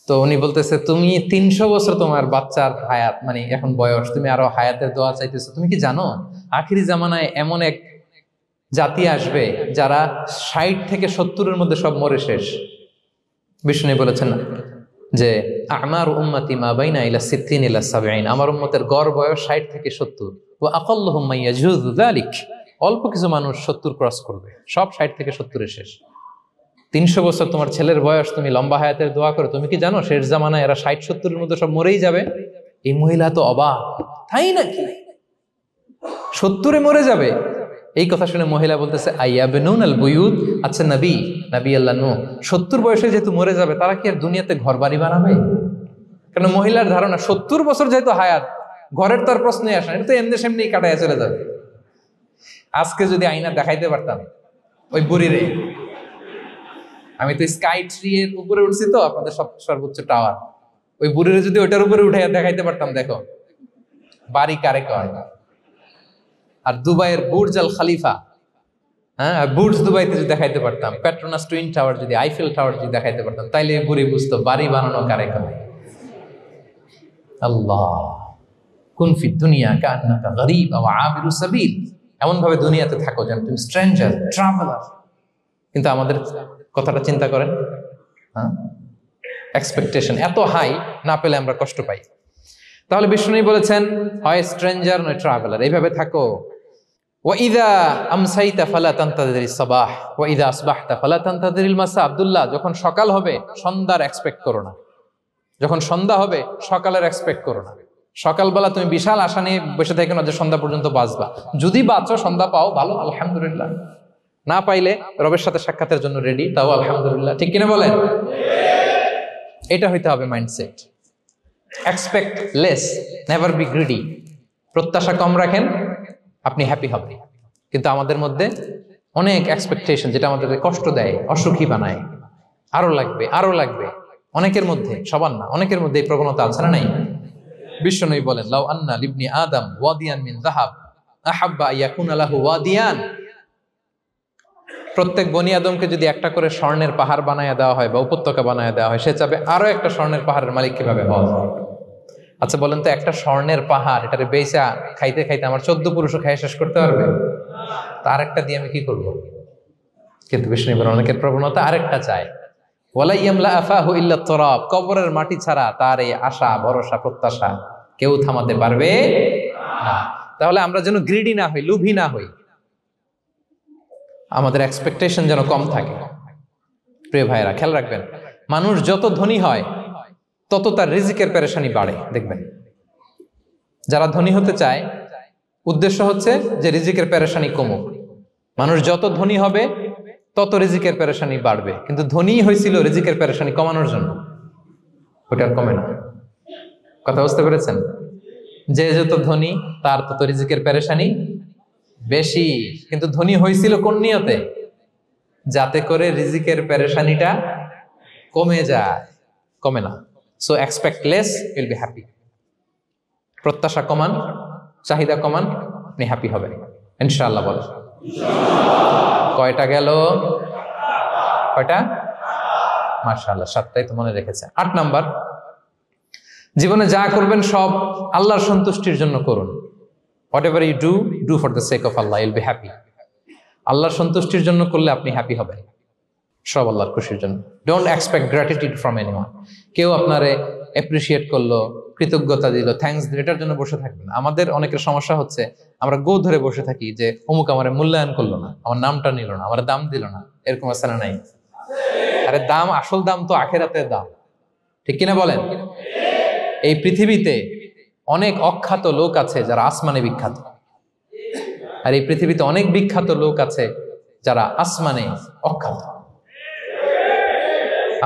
তো উনি বলতেছে, তুমি 300 বছর তোমার বাচ্চার হায়াত মানে এখন বয়স, তুমি আরো হায়াতের দোয়া চাইতেছো? তুমি কি জানো আখিরি জামানায় এমন এক জাতি আসবে যারা 60 থেকে 70-এর মধ্যে সব মরে শেষ। বিষ্ণু বলেছেন যে আমার উম্মতি মা বাইনা ইলা 60 ইলা 70, আমার উম্মতের গড় বয়স 60 থেকে 70। ওয়া আকাল্লুহুম মাইয়াজুযু যালিক, অল্প কিছু মানুষ 70 ক্রস করবে, সব 60 থেকে 70-এ শেষ। 300 বছর তোমার ছেলের বয়স, তুমি লম্বা হায়াতের দোয়া করো, তুমি কি জানো শেষ জামানায় এরা 60-70-এর মধ্যে সব মরেই যাবে? এই মহিলা তো অবাক, তাই নাকি 70-এ মরে যাবে? এই কথা শুনে মহিলা বলতেছে, আইয়াবনুন আল বুয়ুত, আচ্ছা নবী আল্লাহ নূহ 70 বয়সে যেহেতু মরে যাবে, তারা কি আর দুনিয়াতে ঘর বাড়ি বানাবে? কারণ মহিলার ধারণা 70 বছর যেহেতু হায়াত, ঘরের তার প্রশ্নই আসে না, এটা তো এমনি সেমনি কাটায় চলে যাবে। আজকে যদি আয়না দেখাইতে পারতাম ওই বুড়িরে, আমি তো স্কাই ট্রি এর উপরে উঠছি তো, আপনাদের সর্বোচ্চ টাওয়ার, ওই বুড়িরে যদি ওইটার উপরে উঠে দেখাইতে পারতাম, দেখো বাড়ি কারে কয়। আর দুবাইয়ের বুর্জ আল খালিফা, হ্যাঁ, বুর্জ দুবাইতে যদি দেখাইতে পারতাম, পেট্রোনাস টুইন টাওয়ার যদি, আইফেল টাওয়ার যদি দেখাইতে পারতাম, তাইলে বুড়ি বুঝতো বাড়ি বানানো কারে কারে। আল্লাহ কুন ফি দুনিয়া কান্নাকা গরীব ওয়া আবিরু সাবিল, এমন ভাবে দুনিয়াতে থাকো যেন তুমি স্ট্রেঞ্জার, ট্রাভেলার। কিন্তু আমাদের কথাটা চিন্তা করেন, হ্যাঁ, এক্সপেকটেশন এত হাই, না পেলে আমরা কষ্ট পাই। তাহলে বিষ্ণু বলেছেন হয় স্ট্রেঞ্জার নয় ট্রাভেলার, এইভাবে থাকো। ওয়াইদা আমসাইতা ফালা তানতাযিরিস সাবাহ ওয়াইদা আসবাহতা ফালা তানতাযিরিল মাসা। আব্দুল্লাহ, যখন সকাল হবে সন্ধ্যার এক্সপেক্ট করো না, যখন সন্ধ্যা হবে সকালের এক্সপেক্ট করো না। সকালবেলা তুমি বিশাল আশা নিয়ে বসে থাকো না যে সন্ধ্যা পর্যন্ত বাঁচবা। যদি বাঁচো, সন্ধ্যা পাও, ভালো, আলহামদুলিল্লাহ। না পাইলে রবের সাথে সাক্ষাতের জন্য রেডি, তাও আলহামদুলিল্লাহ। ঠিক কিনা বলেন? এটা হইতে হবে mindset. Expect less, never be greedy. প্রত্যাশা কম রাখেন, আপনি হ্যাপি হবেন। কিন্তু আমাদের মধ্যে অনেক এক্সপেকটেশন, যেটা আমাদের কষ্ট দেয়, অসুখী বানায়। আরো লাগবে, আরো লাগবে। অনেকের মধ্যে, সবার না, অনেকের মধ্যে এই প্রবণতা আছে না নাই? বিশ্বনবী বলেন, লাউ আন্না লিবনি আদম ওয়াদিয়ান মিন যাহাব আহাব্বা ইয়াকুনা লাহু ওয়াদিয়ান। প্রত্যেক বনি আদমকে যদি একটা করে স্বর্ণের পাহাড় বানায় দেওয়া হয় বা উপত্যকা বানায় দেওয়া হয়, সে চাবে আরো একটা স্বর্ণের পাহাড়ের মালিক কিভাবে হওয়া যায়। আচ্ছা বলেন তো, একটা স্বর্ণের পাহাড়, এটারে বেচা খাইতে খাইতে আমার 14 পুরুষও খাই শেষ করতে পারবে? তার একটা দিয়ে আমি কি করব? কিন্তু বিষ্ণু বলেন, অনেকের প্রবণতা আরেকটা চায়। ওয়ালা ইয়ামলা আফাহু ইল্লা তুরাব। কবরের মাটি ছাড়া তার এই আশা, ভরসা, প্রত্যাশা কেউ থামাতে পারবে না। তাহলে আমরা যেন গ্রিডি না হই, লোভী না হই, আমাদের এক্সপেকটেশন যেন কম থাকে। প্রিয় ভাইরা, খেয়াল রাখবেন, মানুষ যত ধনী হয় তত তার রিজিকের পেরেশানি বাড়ে। দেখবেন, যারা ধনী হতে চায় উদ্দেশ্য হচ্ছে যে রিজিকের পেরেশানি কমুক। মানুষ যত ধনী হবে তত রিজিকের পেরেশানি বাড়বে। কিন্তু ধনী হয়েছিল রিজিকের পেরেশানি কমানোর জন্য, ওটা আর কমে না। কথা বুঝতে পেরেছেন? যে যত ধনী তার তত রিজিকের পেরেশানি বেশি। কিন্তু ধনী হয়েছিল কোন নিয়তে? যাতে করে রিজিকের পেরেশানিটা কমে যায়, কমে না। So expect less, will be happy. প্রত্যাশা কমান, চাহিদা কমান, আপনি হ্যাপি হবেন ইনশাআল্লাহ। বলে কয়টা গেল? কয়টা? মাশাআল্লাহ, 7টাই তো মনে রেখেছে। 8 নাম্বার, জীবনে যা করবেন সব আল্লাহর সন্তুষ্টির জন্য করুন। Whatever you do, do for the sake of Allah, you'll be happy. আল্লাহর সন্তুষ্টির জন্য করলে আপনি হ্যাপি হবেন, সব আল্লাহর খুশির জন্য। Don't expect gratitude from anyone. কেউ আপনারে অ্যাপ্রিসিয়েট করলো, কৃতজ্ঞতা দিল, থ্যাঙ্কস দিল, এটার জন্য বসে থাকবেন। আমাদের অনেকের সমস্যা হচ্ছে, আমরা গো ধরে বসে থাকি যে অমুক আমার মূল্যায়ন করলো না, আমার নামটা নিল না, আমার দাম দিল না। এরকম আছে না নাই? আরে দাম, আসল দাম তো আখিরাতের দাম। ঠিক কিনা বলেন? এই পৃথিবীতে অনেক অখ্যাত লোক আছে যারা আসমানে বিখ্যাত, আর এই পৃথিবীতে অনেক বিখ্যাত লোক আছে যারা আসমানে অখ্যাত।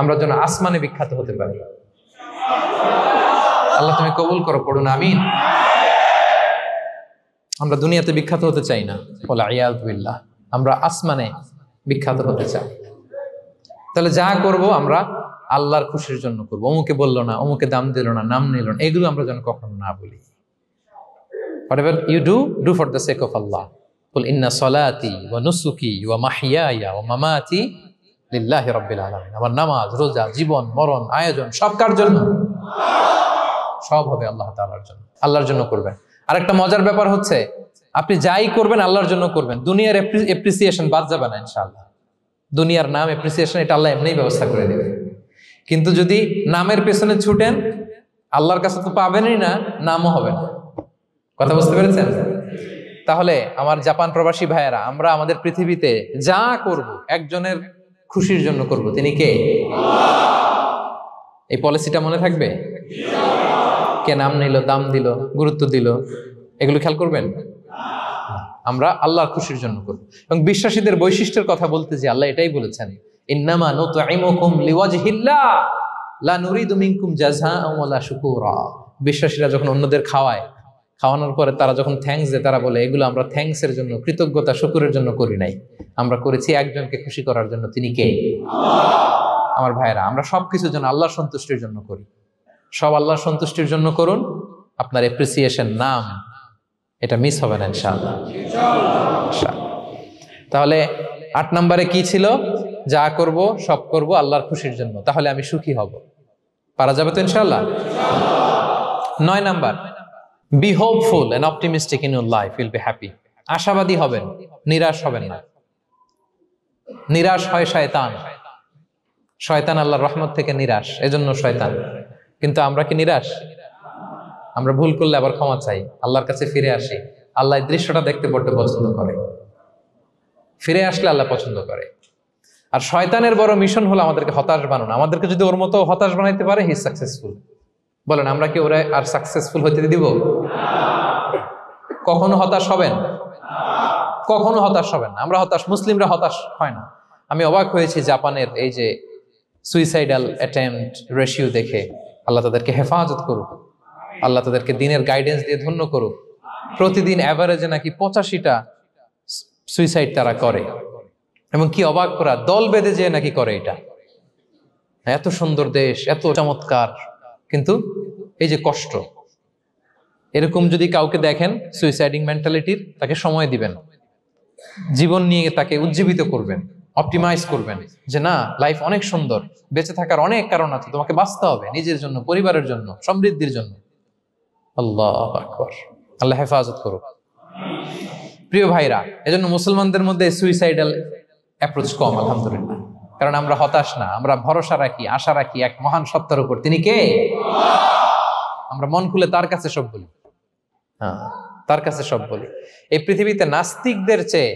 আমরা যেন আসমানে বিখ্যাত হতে পারি। আল্লাহ তুমি কবুল করো, পড়ুন আমিন। আমরা দুনিয়াতে বিখ্যাত হতে চাই না, ওয়াল ইয়াযু বিল্লাহ, আমরা আসমানে বিখ্যাত হতে চাই। তাহলে যা করব আমরা আল্লাহর খুশির জন্য করবো। অমুকে বললো না, অমুকে দাম দিল না, নাম নিল না, এগুলো আমরা যেন কখনো না বলি। Whatever you do, do for the sake of Allah. Qul inna salati wa nusuki wa mahyaya wa mamati lillahi rabbil alamin. আমার নামাজ, রোজা, জীবন, মরণ, আয়োজন সব কার জন্য? সব হবে আল্লাহ তাআলার জন্য, আল্লাহর জন্য করবেন। আর একটা মজার ব্যাপার হচ্ছে, আপনি যাই করবেন আল্লাহর জন্য করবেন। দুনিয়ার এপ্রিসিয়েশন বাদ যাবে না ইনশাআল্লাহ। দুনিয়ার নাম, এপ্রিসিয়েশন, এটা আল্লাহ এমনিই ব্যবস্থা করে দেবে। কিন্তু যদি নামের পেছনে ছুটেন, আল্লাহর কাছে তো পাবেনই না, নামও হবে না। কথা বুঝতে পেরেছেন? তাহলে আমার জাপান প্রবাসী ভাইয়েরা, আমরা আমাদের পৃথিবীতে যা করব একজনের খুশির জন্য করব। তিনি কে? এই পলিসিটা মনে থাকবে? কে নাম নিল, দাম দিল, গুরুত্ব দিল, এগুলো খেয়াল করবেন। আমরা আল্লাহর খুশির জন্য করব। এবং বিশ্বাসীদের বৈশিষ্ট্যের কথা বলতে যে আল্লাহ এটাই বলেছেন, ইন্নামা নুতঈমুকুম লিওয়াজহিল্লাহ লা নুরিদু মিনকুম জাযাআন ওয়ালা শুকুরা। বিশ্বাসীরা যখন অন্যদের খাওয়ানোর পরে তারা যখন থ্যাঙ্কস দেয়, তারা বলে এগুলো আমরা থ্যাঙ্কসের জন্য, কৃতজ্ঞতা, শুকরের জন্য করি নাই, আমরা করেছি একজনকে খুশি করার জন্য। তিনি কে? আমার ভাইয়েরা, আমরা সবকিছু যেন আল্লাহর সন্তুষ্টির জন্য করি। সব আল্লাহর সন্তুষ্টির জন্য করুন। আপনার এপ্রিসিয়েশন, নাম, এটা মিস হবে না ইনশাআল্লাহ। তাহলে 8 নম্বরে কি ছিল? যা করব সব করব আল্লাহর খুশির জন্য, তাহলে আমি সুখী হব। পারা যাবে তো ইনশাআল্লাহ? 9 number, be hopeful and optimistic in your life, will be happy. আশাবাদী হবেন, নিরাশ হবেন না। নিরাশ হয় শয়তান, শয়তান আল্লাহর রহমত থেকে নিরাশ, এজন্য শয়তান। কিন্তু আমরা কি নিরাশ? আমরা ভুল করলে আবার ক্ষমা চাই, আল্লাহর কাছে ফিরে আসি। আল্লাহ এই দৃশ্যটা দেখতে বড্ড পছন্দ করে, ফিরে আসলে আল্লাহ পছন্দ করে। আর শয়তানের বড় মিশন হলো আমাদেরকে হতাশ বানানো। আমাদেরকে যদি ওর মতো হতাশ বানাইতে পারে, হি সাকসেসফুল। বলেন, আমরা কি ওরা আর সাকসেসফুল হইতে দিব? কখনো হতাশ হবেন? কখনো হতাশ হবেন না। আমরা হতাশ, মুসলিমরা হতাশ হয় না। আমি অবাক হয়েছি জাপানের এই যে সুইসাইডাল অ্যাটেম্পট রেশিও দেখে। আল্লাহ তাদেরকে হেফাজত করুক, আল্লাহ তাদেরকে দিনের গাইডেন্স দিয়ে ধন্য করুক। প্রতিদিন অ্যাভারেজে নাকি 85টা সুইসাইড তারা করে, এবং কি অবাক করা, দল বেঁধে যেয়ে নাকি করে এটা। এত সুন্দর দেশ, এত চমৎকার, কিন্তু এই যে কষ্ট। এরকম যদি কাউকে দেখেন সুইসাইডিং মেন্টালিটির, তাকে সময় দিবেন, জীবন নিয়ে তাকে উজ্জীবিত করবেন, অপটিমাইজ করবেন যে না, লাইফ অনেক সুন্দর, বেঁচে থাকার অনেক কারণ আছে, তোমাকে বাঁচতে হবে নিজের জন্য, পরিবারের জন্য, সমৃদ্ধির জন্য। আল্লাহু আকবার, আল্লাহ হেফাজত করুক। প্রিয় ভাইরা, এজন্য মুসলমানদের মধ্যে সুইসাইডাল অ্যাপ্রোচ কম, আলহামদুলিল্লাহ। কারণ আমরা হতাশ না, আমরা ভরসা রাখি, আশা রাখি এক মহান সত্তার উপর। তিনি কে? আমরা মন খুলে তার কাছে সব বলি। হ্যাঁ, তার কাছে সব বলি। এই পৃথিবীতে নাস্তিকদের চেয়ে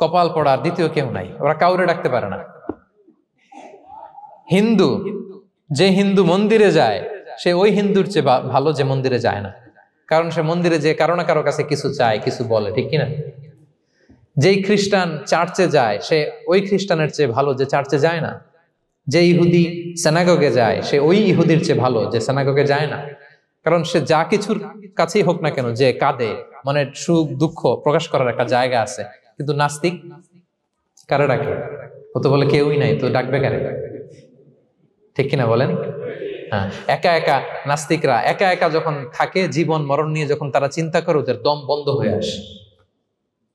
কপাল পড়ার দ্বিতীয় কেউ নাই, ওরা কাউরে ডাকতে পারে না। হিন্দু, যে হিন্দু মন্দিরে যায়, সে ওই হিন্দুর চেয়ে ভালো যে মন্দিরে যায় না। কারণ সে মন্দিরে যে কারো না কারো কাছে কিছু চায়, কিছু বলে, ঠিক কিনা? যেই খ্রিস্টান চার্চে যায়, সে ওই খ্রিস্টানের চেয়ে ভালো যে চার্চে যায় না। যে ইহুদি সিনাগগে যায়, সে ওই ইহুদির চেয়ে ভালো যে সিনাগগে যায় না। কারণ সে যা কিছুর কাছেই হোক না কেন, যে কাঁদে, মানে সুখ দুঃখ প্রকাশ করার একটা জায়গা আছে। কিন্তু নাস্তিক কারে ডাকে? ও তো বলে কেউই নাই, তো ডাকবে কারে? ঠিক কিনা বলেন? হ্যাঁ, একা একা নাস্তিকরা একা একা যখন থাকে, জীবন মরণ নিয়ে যখন তারা চিন্তা করে, ওদের দম বন্ধ হয়ে আসে।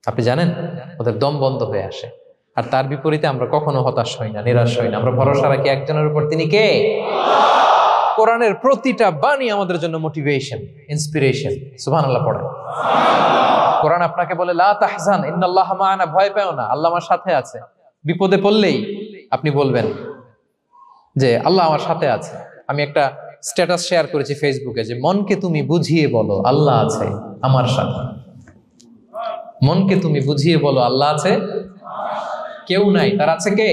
আপনি জানেন, ওদের দম বন্ধ হয়ে আসে। আর তার বিপরীতে আমরা কখনো হতাশ হই না, নিরাশ হই না। আমরা ভরসা রাখি একজনের উপর, তিনি কে? কোরআনের প্রতিটা বাণী আমাদের জন্য মোটিভেশন, ইন্সপিরেশন। সুবহানাল্লাহ পড়েন। কোরআন আপনাকে বলে লা তাহজান ইন্নাল্লাহা মা'ানা, ভয় পেও না, আল্লাহ আমার সাথে আছে। বিপদে পড়লেই আপনি বলবেন যে আল্লাহ আমার সাথে আছে। আমি একটা স্ট্যাটাস শেয়ার করেছি ফেসবুকে যে মনকে তুমি বুঝিয়ে বলো আল্লাহ আছে আমার সাথে। মনকে তুমি বুঝিয়ে বলো আল্লাহ আছে, কেউ নাই, তার আছে কে?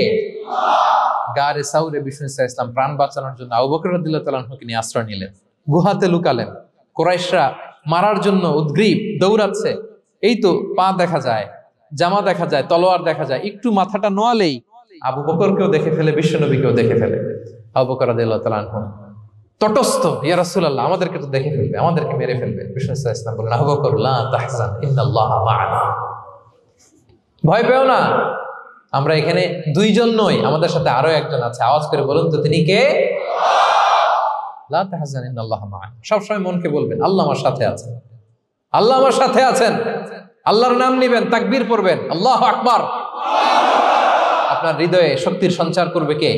গারে সাউরে বিষ্ণু ইসলাম প্রাণ বাঁচানোর জন্য আবু বকর রাদিয়াল্লাহু তাআলা আনহুকে নিয়ে আশ্রয় নিলেন, গুহাতে লুকালেন। কুরাইশরা মারার জন্য উদ্গ্রীব, দৌড়াচ্ছে। এই তো পা দেখা যায়, জামা দেখা যায়, তলোয়ার দেখা যায়। একটু মাথাটা নোয়ালেই আবু বকরকেও দেখে ফেলে, বিশ্বনবীকেও দেখে ফেলে। আবু বকর রাদিয়াল্লাহু তাআলা আনহু তটস্থ, ইয়া রাসূলুল্লাহ, আমাদেরকে তো দেখে ফেলবে, আমাদেরকে মেরে ফেলবে। বিষ্ণু ইসলাম বললেন, আবু বকর লা তাহজান ইন্নাল্লাহা মা'ানা, ভয় পেও না, আমরা এখানে দুইজন নই, আমাদের সাথে আরো একজন আছে। আওয়াজ করে বলুন তো, তিনি কে? লা তাহজান ইন্নাল্লাহা মা'ানা। সবসময় মনকে বলবেন আল্লাহ আমার সাথে আছেন, আল্লাহ আমার সাথে আছেন। আল্লাহর নাম নিবেন, তাকবীর পড়বেন, আল্লাহু আকবার। আপনার হৃদয়ে শক্তির সঞ্চার করবে কে?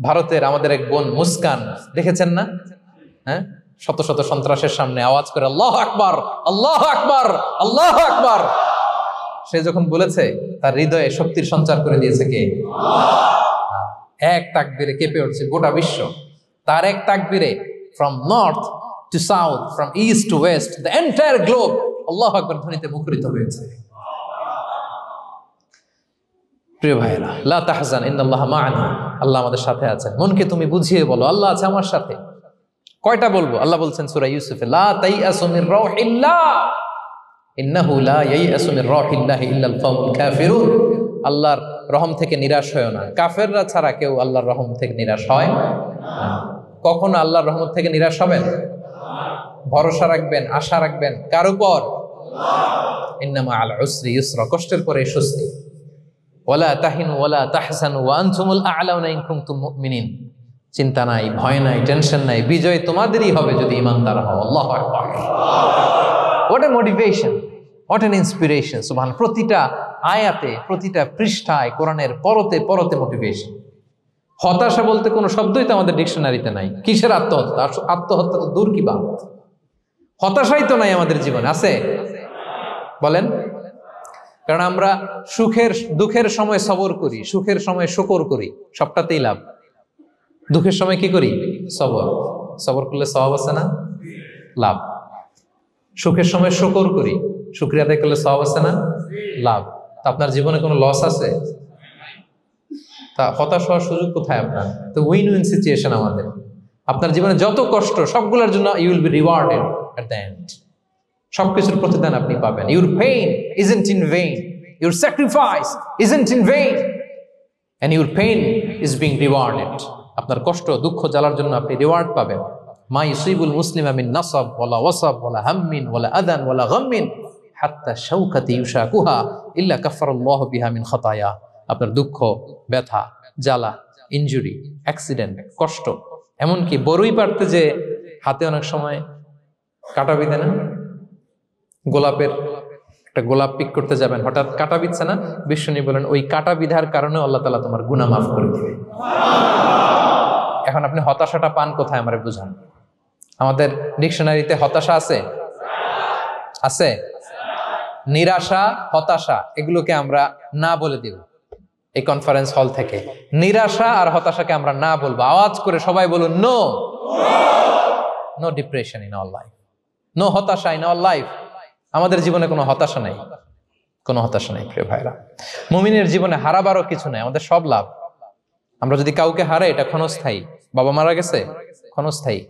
ভারতের আমাদের এক বোন মুস্কান, দেখেছেন না? হ্যাঁ, শত শত সন্ত্রাসের সামনে আওয়াজ করে আল্লাহু আকবার, আল্লাহু আকবার, আল্লাহু আকবার। সে যখন বলেছে, তার হৃদয়ে শক্তির সঞ্চার করে দিয়েছে কে? এক তাকবীরে কেঁপে উঠছে গোটা বিশ্ব। তার এক তাকবীরে from north to south, from east to west, the entire globe আল্লাহু আকবার ধ্বনিতে মুখরিত হয়েছে। প্রিয় ভাইরা, লা তাহজান ইন্নাল্লাহা মা'ানা, আল্লাহ আমাদের সাথে আছেন। মনকে তুমি বুঝিয়ে বলো আল্লাহ আছে আমার সাথে। কয়টা বলবো? আল্লাহ বলছেন সূরা ইউসুফে, লা তাইয়াসু মির রাউহিল্লাহ ইন্নাহু লা ইয়াইয়াসু মির রাউহিল্লাহি ইল্লাল কওমুল কাফিরুন। আল্লাহর রহম থেকে নিরাশ হয়ো না, কাফেররা ছাড়া কেউ আল্লাহর রহম থেকে নিরাশ হয় না। কখনো আল্লাহর রহমত থেকে নিরাশ হবেন? ভরসা রাখবেন, আশা রাখবেন কার উপর? ইন্নামা আল উসরি ইউসরা, কষ্টের পরে স্বস্তি। ওয়ালা তাহিনু ওয়ালা তাহজানু ওয়া আনতুমুল আ'লাউনা ইন কুনতুম মুমিনিন। চিন্তা নাই, ভয় নাই, টেনশন নাই, বিজয় তোমাদেরই হবে যদি ঈমানদার হও। আল্লাহু আকবার। What a motivation, what an inspiration! সুবহান, প্রতিটা আয়াতে, প্রতিটা পৃষ্ঠায় কোরআনের পরতে পরতে মোটিভেশন। হতাশা বলতে কোনো শব্দই তো আমাদের ডিকশনারিতে নাই। কিসের আত্মহত্যা? আত্মহত্যা তো দূর কি বাত, হতাশাই তো নাই আমাদের জীবনে। আছে? বলেন। কারণ আমরা দুঃখের সময় সবর করি, সুখের সময় শুকর করি, সবটাতেই লাভ। দুঃখের সময় কি করি? সবর করলে সওয়াব আছে না? লাভ। সুখের সময় শুকর করি, শুকরিয়া আদায় করলে সওয়াব আছে না? লাভ। তা আপনার জীবনে কোনো লস আছে? তা হতাশ হওয়ার সুযোগ কোথায় আপনার? তো উইন উইন সিচুয়েশন আমাদের। আপনার জীবনে যত কষ্ট, সবগুলোর জন্য you will be rewarded at the end. সবকিছুর প্রতিদান আপনি পাবেন। Your pain isn't in vain, your sacrifice isn't in vain, and your pain is being rewarded. আপনার কষ্ট, দুঃখ জ্বালার জন্য আপনি রিওয়ার্ড পাবেন। মা ইউসিবুল মুসলিমা মিন নাসাব ওয়ালা ওয়াসাব ওয়ালা হাম্মিন ওয়ালা আদান ওয়ালা গাম্মিন হাত্তা শাওকাতি ইউশাকুহা ইল্লা কাফফারাল্লাহু বিহা মিন খাতায়া। আপনার দুঃখ, ব্যথা, জ্বালা, ইনজুরি, অ্যাক্সিডেন্ট, কষ্ট, এমনকি বড়ই পারতে যে হাতে অনেক সময় কাটা বিঁধে না, গোলাপের একটা গোলাপ পিক করতে যাবেন, হঠাৎ কাটা বিধছে না, বিশ্বনী বলেন ওই কাটা বিধার কারণে আল্লাহ তাআলা তোমার গুনাহ মাফ করে দিবে। এখন আপনি হতাশাটা পান কোথায় আমারে বুঝান। আমাদের ডিকশনারিতে হতাশা আছে? আছে? নিরাশা, হতাশা এগুলোকে আমরা না বলে দিব এই কনফারেন্স হল থেকে। নিরাশা আর হতাশাকে আমরা না বলবো। আওয়াজ করে সবাই বলুন, no no depression in our life, no হতাশা ইন আওয়ার লাইফ। আমাদের জীবনে কোনো হতাশা নাই, কোনো হতাশা নাই প্রিয় ভাইরা। মুমিনের জীবনে হারাবারও কিছু নাই, আমাদের সব লাভ। আমরা যদি কাউকে হারাই এটা ক্ষণস্থায়ী। বাবা মারা গেছে, ক্ষণস্থায়ী।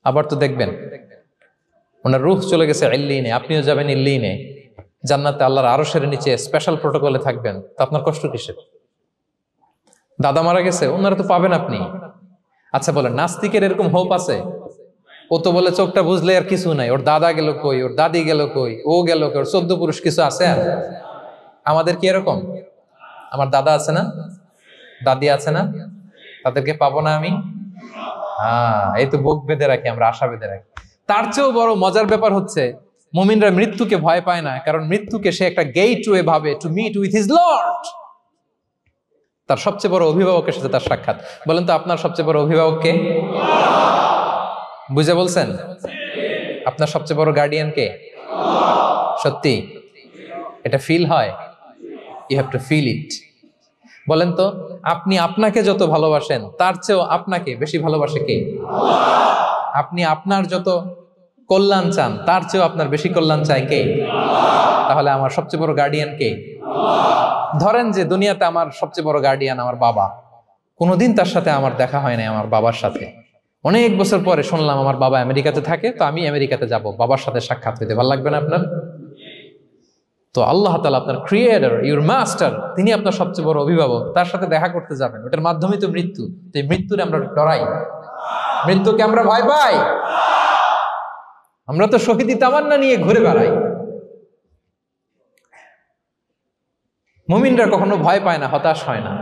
আবার তো দেখবেন ওনার রূহ চলে গেছে ইল্লিনে, আপনিও যাবেন ইল্লিনে, জান্নাতে আল্লাহর আরশের নিচে স্পেশাল প্রোটোকলে থাকবেন। তো আপনার কষ্ট কিসের? দাদা মারা গেছে, ওনারা তো পাবেন আপনি। আচ্ছা বলেন, নাস্তিকের এরকম হোপ আছে? ও তো বলে চোখটা বুঝলে আর কিছু নাই, ওর দাদা গেল কই, ওর দাদি গেল কই, ও গেল কই, ওর 14 পুরুষ কিছু আছে? আর আমাদের কি এরকম? আমার দাদা আছে না, দাদি আছে না, তাদেরকে পাবো না আমি? এই তো বুক বেঁধে রাখি আমরা, আশা বেঁধে রাখি। তার চেয়েও বড় মজার ব্যাপার হচ্ছে মুমিনরা মৃত্যুকে ভয় পায় না, কারণ মৃত্যুকে সে একটা গেটওয়ে ভাবে to meet with his lord. তার সবচেয়ে বড় অভিভাবকের সাথে তার সাক্ষাৎ। বলেন তো আপনার সবচেয়ে বড় অভিভাবক কে? বুঝে বলছেন? আপনার সবচেয়ে বড় গার্ডিয়ান কে? সত্যি এটা ফিল হয়? You have to feel it. বলেন তো, আপনি আপনাকে যত ভালোবাসেন তার চেয়েও আপনাকে বেশি ভালোবাসে কে? আপনি আপনার যত কল্যাণ চান তার চেয়েও আপনার বেশি কল্যাণ চায় কে? তাহলে আমার সবচেয়ে বড় গার্ডিয়ান কে? ধরেন যে দুনিয়াতে আমার সবচেয়ে বড় গার্ডিয়ান আমার বাবা, কোনোদিন তার সাথে আমার দেখা হয় না। আমার বাবার সাথে অনেক বছর পরে শুনলাম আমার বাবা আমেরিকাতে থাকে, তো আমি আমেরিকাতে যাব, বাবার সাথে সাক্ষাৎ হইতে ভালো লাগবে না আপনার? তো আল্লাহ তাআলা আপনার ক্রিয়েটর, ইউর মাস্টার, তিনি আপনার সবচেয়ে বড় অভিভাবক, তার সাথে দেখা করতে যাবেন। ওটার মাধ্যমে তো মৃত্যু। তো এই মৃত্যুরে আমরা ডরাই, মৃত্যুকে আমরা ভয় পাই। আমরা তো শহীদি তামান্না নিয়ে ঘুরে বেড়াই। মুমিনরা কখনো ভয় পায় না, হতাশ হয় না,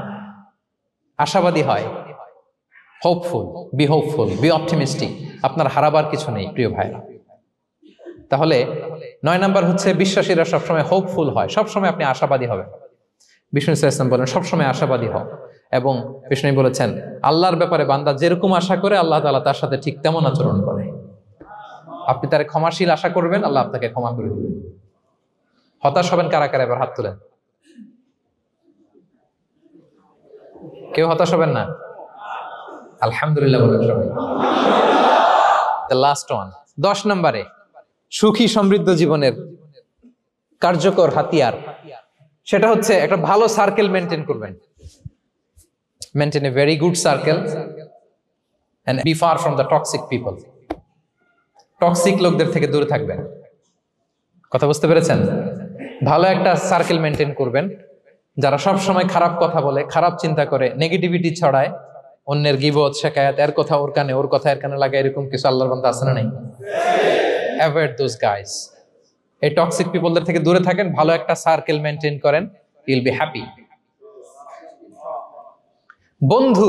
আশাবাদী হয়। Hopeful, B optimistic. আপনার হারাবার কিছু নেই প্রিয় ভাইরা। তাহলে 9 নাম্বার হচ্ছে বিশ্বাসীরা সবসময় হোপফুল হয়, সবসময় আপনি আশাবাদী হবেন। বিষ্ণু ইসলাম বলেন সবসময় আশাবাদী হও। এবং বিষ্ণু বলেছেন আল্লাহর ব্যাপারে বান্দা যেরকম আশা করে আল্লাহ তাআলা তার সাথে ঠিক তেমন আচরণ করে। আপনি তার ক্ষমাশীল আশা করবেন, আল্লাহ আপনাকে ক্ষমা করে দিবেন। হতাশ হবেন কারা কারা? এবার হাত তুলেন। কেউ হতাশ হবেন না? আলহামদুলিল্লাহ বলেন সবাই। দ্য লাস্ট ওয়ান, 10 নম্বরে সুখী সমৃদ্ধ জীবনের কার্যকর হাতিয়ার, সেটা হচ্ছে একটা ভালো সার্কেল মেনটেন করবেন। Maintain a very good circle and be far from the toxic people. Toxic লোকদের থেকে দূরে থাকবেন। কথা বুঝতে পেরেছেন? ভালো একটা সার্কেল মেনটেন করবেন, যারা সব সময় খারাপ কথা বলে, খারাপ চিন্তা করে, নেগেটিভিটি ছড়ায়, অন্যের গীবত শিকায়াত, এর কথা ওর কানে, ওর কথা এর কানে লাগে, এরকম কিছু আল্লাহর বান্দা আছে না নাই? Avoid those guys. এই টক্সিক পিপলদের থেকে দূরে থাকেন, ভালো একটা সার্কেল মেনটেন করেন, ইউল বি হ্যাপি। বন্ধু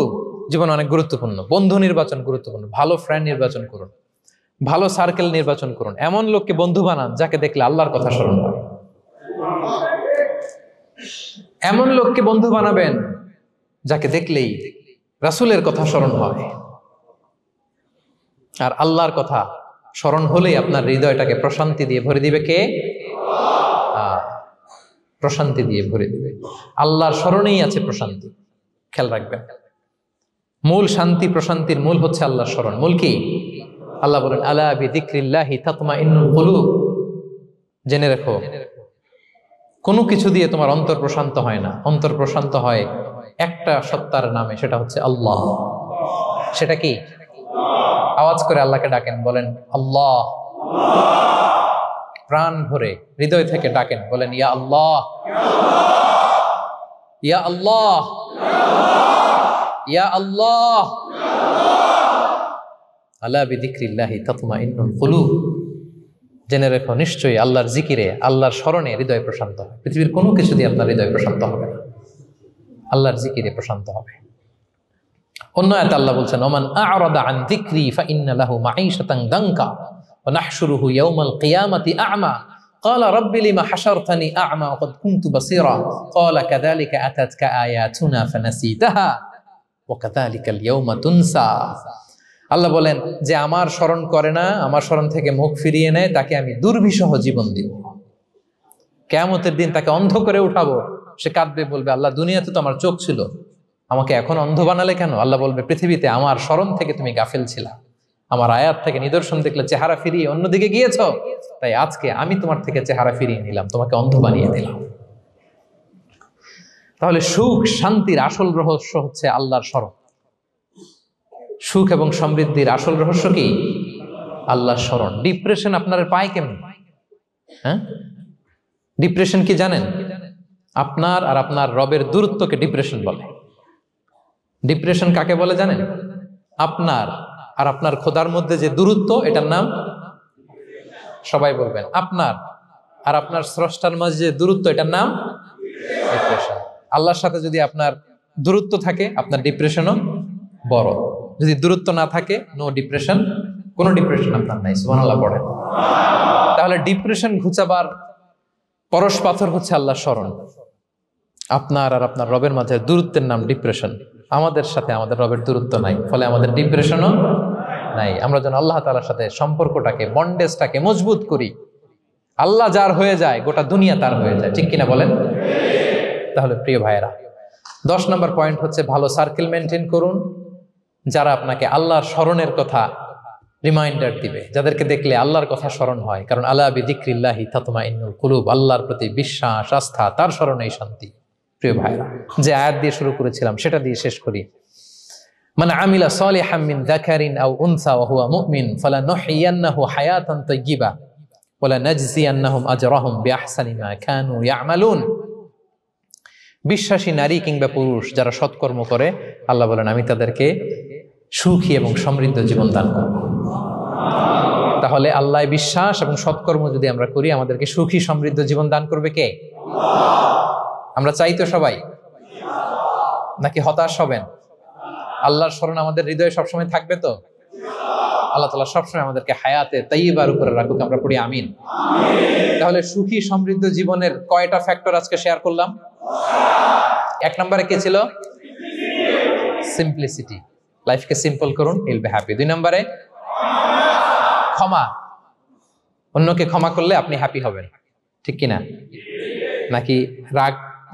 জীবন অনেক গুরুত্বপূর্ণ, বন্ধু নির্বাচন গুরুত্বপূর্ণ। ভালো ফ্রেন্ড নির্বাচন করুন, ভালো সার্কেল নির্বাচন করুন, এমন লোককে বন্ধু বানান যাকে দেখলে আল্লাহর কথা স্মরণ হয়। এমন লোককে বন্ধু বানাবেন যাকে দেখলেই রাসূলের কথা স্মরণ হয়, আর আল্লাহর কথা স্মরণ হলেই আপনার হৃদয়টাকে প্রশান্তি দিয়ে ভরে দিবে কে? প্রশান্তি দিয়ে ভরে দিবে। আল্লাহর স্মরণেই আছে প্রশান্তি। খেয়াল রাখবেন, মূল শান্তি প্রশান্তির মূল হচ্ছে আল্লাহর স্মরণ। মূল কি? আল্লাহ বলেন আলা বিযিকরিল্লাহি তাতমাইন্নুল কুলুব। জেনে রাখো, কোনো কিছু দিয়ে তোমার অন্তর প্রশান্ত হয় না। অন্তর প্রশান্ত হয় একটা সত্তার নামে, সেটা হচ্ছে আল্লাহ। সেটা কি? আওয়াজ করে আল্লাহকে ডাকেন, বলেন আল্লাহ। প্রাণ ভরে হৃদয় থেকে ডাকেন, বলেন ইয়া আল্লাহ, ইয়া আল্লাহ, ইয়া আল্লাহ। আলা বিযিকরিল্লাহি তাতমাইন্নুল কুলুব। জেনে রেখো, নিশ্চয়ই আল্লাহর জিকিরে, আল্লাহর স্মরণে হৃদয় প্রশান্ত হয়। পৃথিবীর কোনো কিছু দিয়ে আপনার হৃদয় প্রশান্ত হবে না, আল্লাহর জিকিরে প্রশান্ত হবে। অন্য আয়াতে আল্লাহ বলছেন ওমান আ'রাদা আন যিকরি ফাইন্না লাহু মাঈশাতান দানকা ওয়া নাহশুরুহু ইয়াওমাল কিয়ামাতি আ'মা ক্বালা রাব্বি লিমা হাশারতানি আ'মা ওয়া ক্বাদ কুনতু বাসীরা ক্বালা কাযালিকা আতাতকা আয়াতুনা ফানাসিতাহা ওয়া কাযালিকাল ইয়াওমা তুনসা। আল্লাহ বলেন, যে আমার স্মরণ করে না, আমার স্মরণ থেকে মুখ ফিরিয়ে নেয়, তাকে আমি দুর্বিষহ জীবন দিব। কিয়ামতের দিন তাকে অন্ধ করে উঠাবো। সে কাঁদবে, বলবে আল্লাহ, দুনিয়াতে তো আমার চোখ ছিল, আমাকে এখন অন্ধ বানালে কেন? আল্লাহ বলবে, পৃথিবীতে আমার স্মরণ থেকে তুমি গাফেল ছিলা, আমার আয়াত থেকে নিদর্শন দেখলে চেহারা ফিরিয়ে অন্যদিকে গিয়েছ, তাই আজকে আমি তোমার থেকে চেহারা ফিরিয়ে নিলাম, তোমাকে অন্ধ বানিয়ে দিলাম। তাহলে সুখ শান্তির আসল রহস্য হচ্ছে আল্লাহর স্মরণ। সুখ এবং সমৃদ্ধির আসল রহস্য কি? আল্লাহর স্মরণ। ডিপ্রেশন আপনার পায় কেমন? হ্যাঁ, ডিপ্রেশন কি জানেন? আপনার আর আপনার রবের দূরত্বকে ডিপ্রেশন বলে। ডিপ্রেশন কাকে বলে জানেন? আপনার আর আপনার খোদার মধ্যে যে দূরত্ব, এটার নাম, সবাই বলবেন, আপনার আর আপনার স্রষ্টার মাঝে যে দূরত্ব, এটার নাম ডিপ্রেশন। আল্লাহর সাথে যদি আপনার দূরত্ব থাকে, আপনার ডিপ্রেশনও বড়। যদি দূরত্ব না থাকে, নো ডিপ্রেশন, কোনো ডিপ্রেশন আপনার নাই। সুবহানাল্লাহ পড়েন। তাহলে ডিপ্রেশন ঘুচাবার পরশ পাথর হচ্ছে আল্লাহর স্মরণ। আপনার আর আপনার রবের মাঝে দূরত্বের নাম ডিপ্রেশন। আমাদের সাথে আমাদের রবের দূরত্ব নাই, ফলে আমাদের ডিপ্রেশনও নাই। আমরা যেন আল্লাহ তাআলার সাথে সম্পর্কটাকে, বন্ডেজটাকে মজবুত করি। আল্লাহ যার হয়ে যায়, গোটা দুনিয়া তার হয়ে যায়। ঠিক কিনা বলেন? তাহলে প্রিয় ভাইয়েরা, 10 নম্বর পয়েন্ট হচ্ছে ভালো সার্কেল মেনটেন করুন, যারা আপনাকে আল্লাহর স্মরণের কথা রিমাইন্ডার দিবে, যাদেরকে দেখলে আল্লাহর কথা স্মরণ হয়। কারণ আলা বিযিকরিল্লাহি তাতমাইন্নুল কুলুব, আল্লাহর প্রতি বিশ্বাস, আস্থা, তার স্মরণেই শান্তি। প্রিয় ভাইরা, যে আয়াত দিয়ে শুরু করেছিলাম সেটা দিয়ে শেষ করি। মান আমিলা সালিহাম মিন যাকারিন আও উনসা ওয়া হুয়া মুমিন ফালানুহইয়ান্নাহু হায়াতান তাইয়্যিবা ওয়া লানাজজিয়ান্নাহুম আজরাহুম বিআহসানি মা কানু ইয়ামালুন। বিশ্বাসী নারী কিংবা পুরুষ যারা সৎকর্ম করে, আল্লাহ বলেন আমি তাদেরকে সুখী এবং সমৃদ্ধ জীবন দান করব। তাহলে আল্লাহ বিশ্বাস এবং সৎকর্ম যদি আমরা করি, আমাদেরকে সুখী সমৃদ্ধ জীবন দান করবে কে? আমরা চাই তো সবাই, নাকি হতাশ হবেন? আল্লাহর স্মরণ আমাদের হৃদয়ে সবসময় থাকবে তো? আল্লাহ তাআলা সবসময় আমাদেরকে হায়াতে তাইয়্যিবার উপরে রাখুক, আমরা পড়ি আমিন। তাহলে সুখী সমৃদ্ধ জীবনের কয়টা ফ্যাক্টর আজকে শেয়ার করলাম? 1 নম্বরে কে ছিল? সিম্পলিসিটি। লাইফকে সিম্পল করুন, ইউল বি হ্যাপি। 2 নম্বরে ক্ষমা, অন্যকে ক্ষমা করলে আপনি হ্যাপি হবেন। ঠিক কিনা? নাকি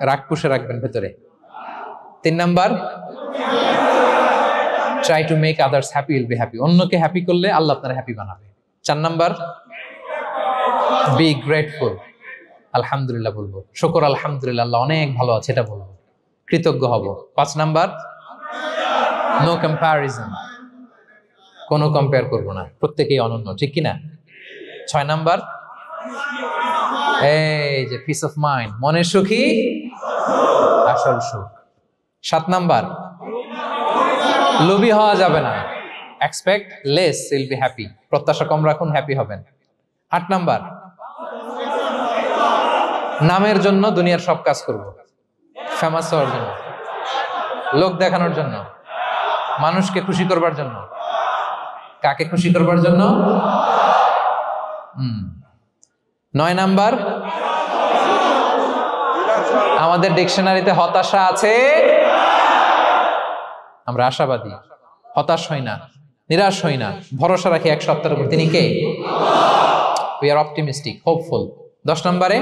রাগ পুষে রাখবেন ভেতরে? 3 number, try to make others happy, will be happy. অন্যকে হ্যাপি করলে আল্লাহ আপনার হ্যাপি বানাবে। 4 নাম্বার, বি গ্রেটফুল, আলহামদুলিল্লাহ বলবো, শুকর আলহামদুলিল্লাহ, আল্লাহ অনেক ভালো আছে এটা বলবো, কৃতজ্ঞ হব। 5 নাম্বার, নো কম্প্যারিজন, কোনো কম্পেয়ার করবো না, প্রত্যেকেই অনন্য। ঠিক কিনা? 6 নাম্বার, এই যে পিস অফ মাইন্ড, মনের সুখী আসল সুখ। 7 নাম্বার, লোভী হওয়া যাবে না, expect less, will be happy, প্রত্যাশা কম রাখুন, হ্যাপি হবেন। 8 নাম্বার, নামের জন্য দুনিয়ার সব কাজ করব, ফেমাস হওয়ার জন্য, লোক দেখানোর জন্য, মানুষকে খুশি করবার জন্য। কাকে খুশি করবার জন্য? 9 নাম্বার, আমাদের ডিকশনারিতে হতাশা আছে? আমরা আশাবাদী, হতাশ হই না, নিরাশ হই না, ভরসা রাখি এক সত্তার উপর। তিনি কে? We are optimistic, hopeful. 10 নম্বরে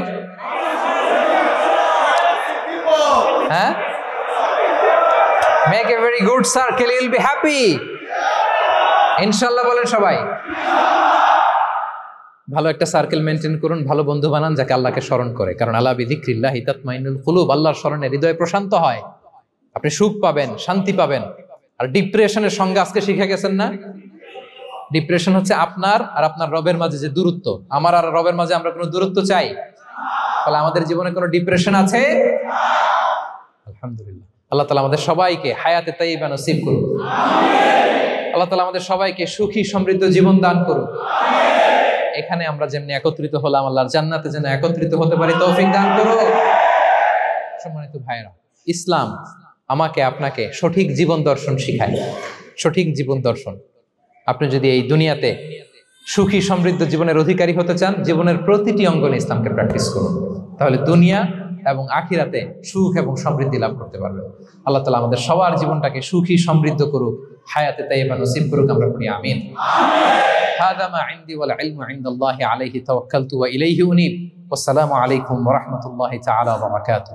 হ্যাঁ, make a very good circle, you'll be happy. ইনশাআল্লাহ বলেন সবাই। ভালো একটা সার্কেল মেনটেন করুন, ভালো বন্ধু বানান যাকে আল্লাহকে স্মরণ করে, কারণ আলা বিযিকরিল্লাহি তাতমাইন্নুল কুলুব, আল্লাহর স্মরণে হৃদয় প্রশান্ত হয়, আপনি সুখ পাবেন, শান্তি পাবেন। আর ডিপ্রেশনের সঙ্গে আজকে শিখে গেছেন না, ডিপ্রেশন হচ্ছে আপনার আর আপনার রবের মাঝে যে দূরত্ব। আমার আর রবের মাঝে আমরা কোনো দূরত্ব চাই? তাহলে আমাদের জীবনে কোনো ডিপ্রেশন আছে? আলহামদুলিল্লাহ, আল্লাহ তাআলা আমাদের সবাইকে হায়াতে তাইয়্যিবা নসিব করুন। আল্লাহ তাআলা আমাদের সবাইকে সুখী সমৃদ্ধ জীবন দান করুন। এখানে আমরা যেমনি একত্রিত হলাম, আল্লাহর জান্নাতে যেন একত্রিত হতে পারি তৌফিক দান করুন। সম্মানিত ভাইরা, ইসলাম আমাকে আপনাকে সঠিক জীবন দর্শন শিখায়। সঠিক জীবন দর্শন। আপনি যদি এই দুনিয়াতে সুখী সমৃদ্ধ জীবনের অধিকারী হতে চান, জীবনের প্রতিটি অঙ্গনে ইসলামকে প্র্যাকটিস করুন, তাহলে দুনিয়া এবং আখিরাতে সুখ এবং সমৃদ্ধি লাভ করতে পারবেন। আল্লাহ তাআলা আমাদের সবার জীবনটাকে সুখী সমৃদ্ধ করুক, হায়াতে তাইয়্যিবা নসিব করুক, আমরা পড়ি আমিন। হাদা মা ইনদি ওয়াল ইলমু ইনদাল্লাহি আলাইহি তাওয়াক্কালতু ওয়া ইলাইহি উনীব। ওয়াসসালামু আলাইকুম ওয়া রাহমাতুল্লাহি তাআলা ওয়া বারাকাতুহু।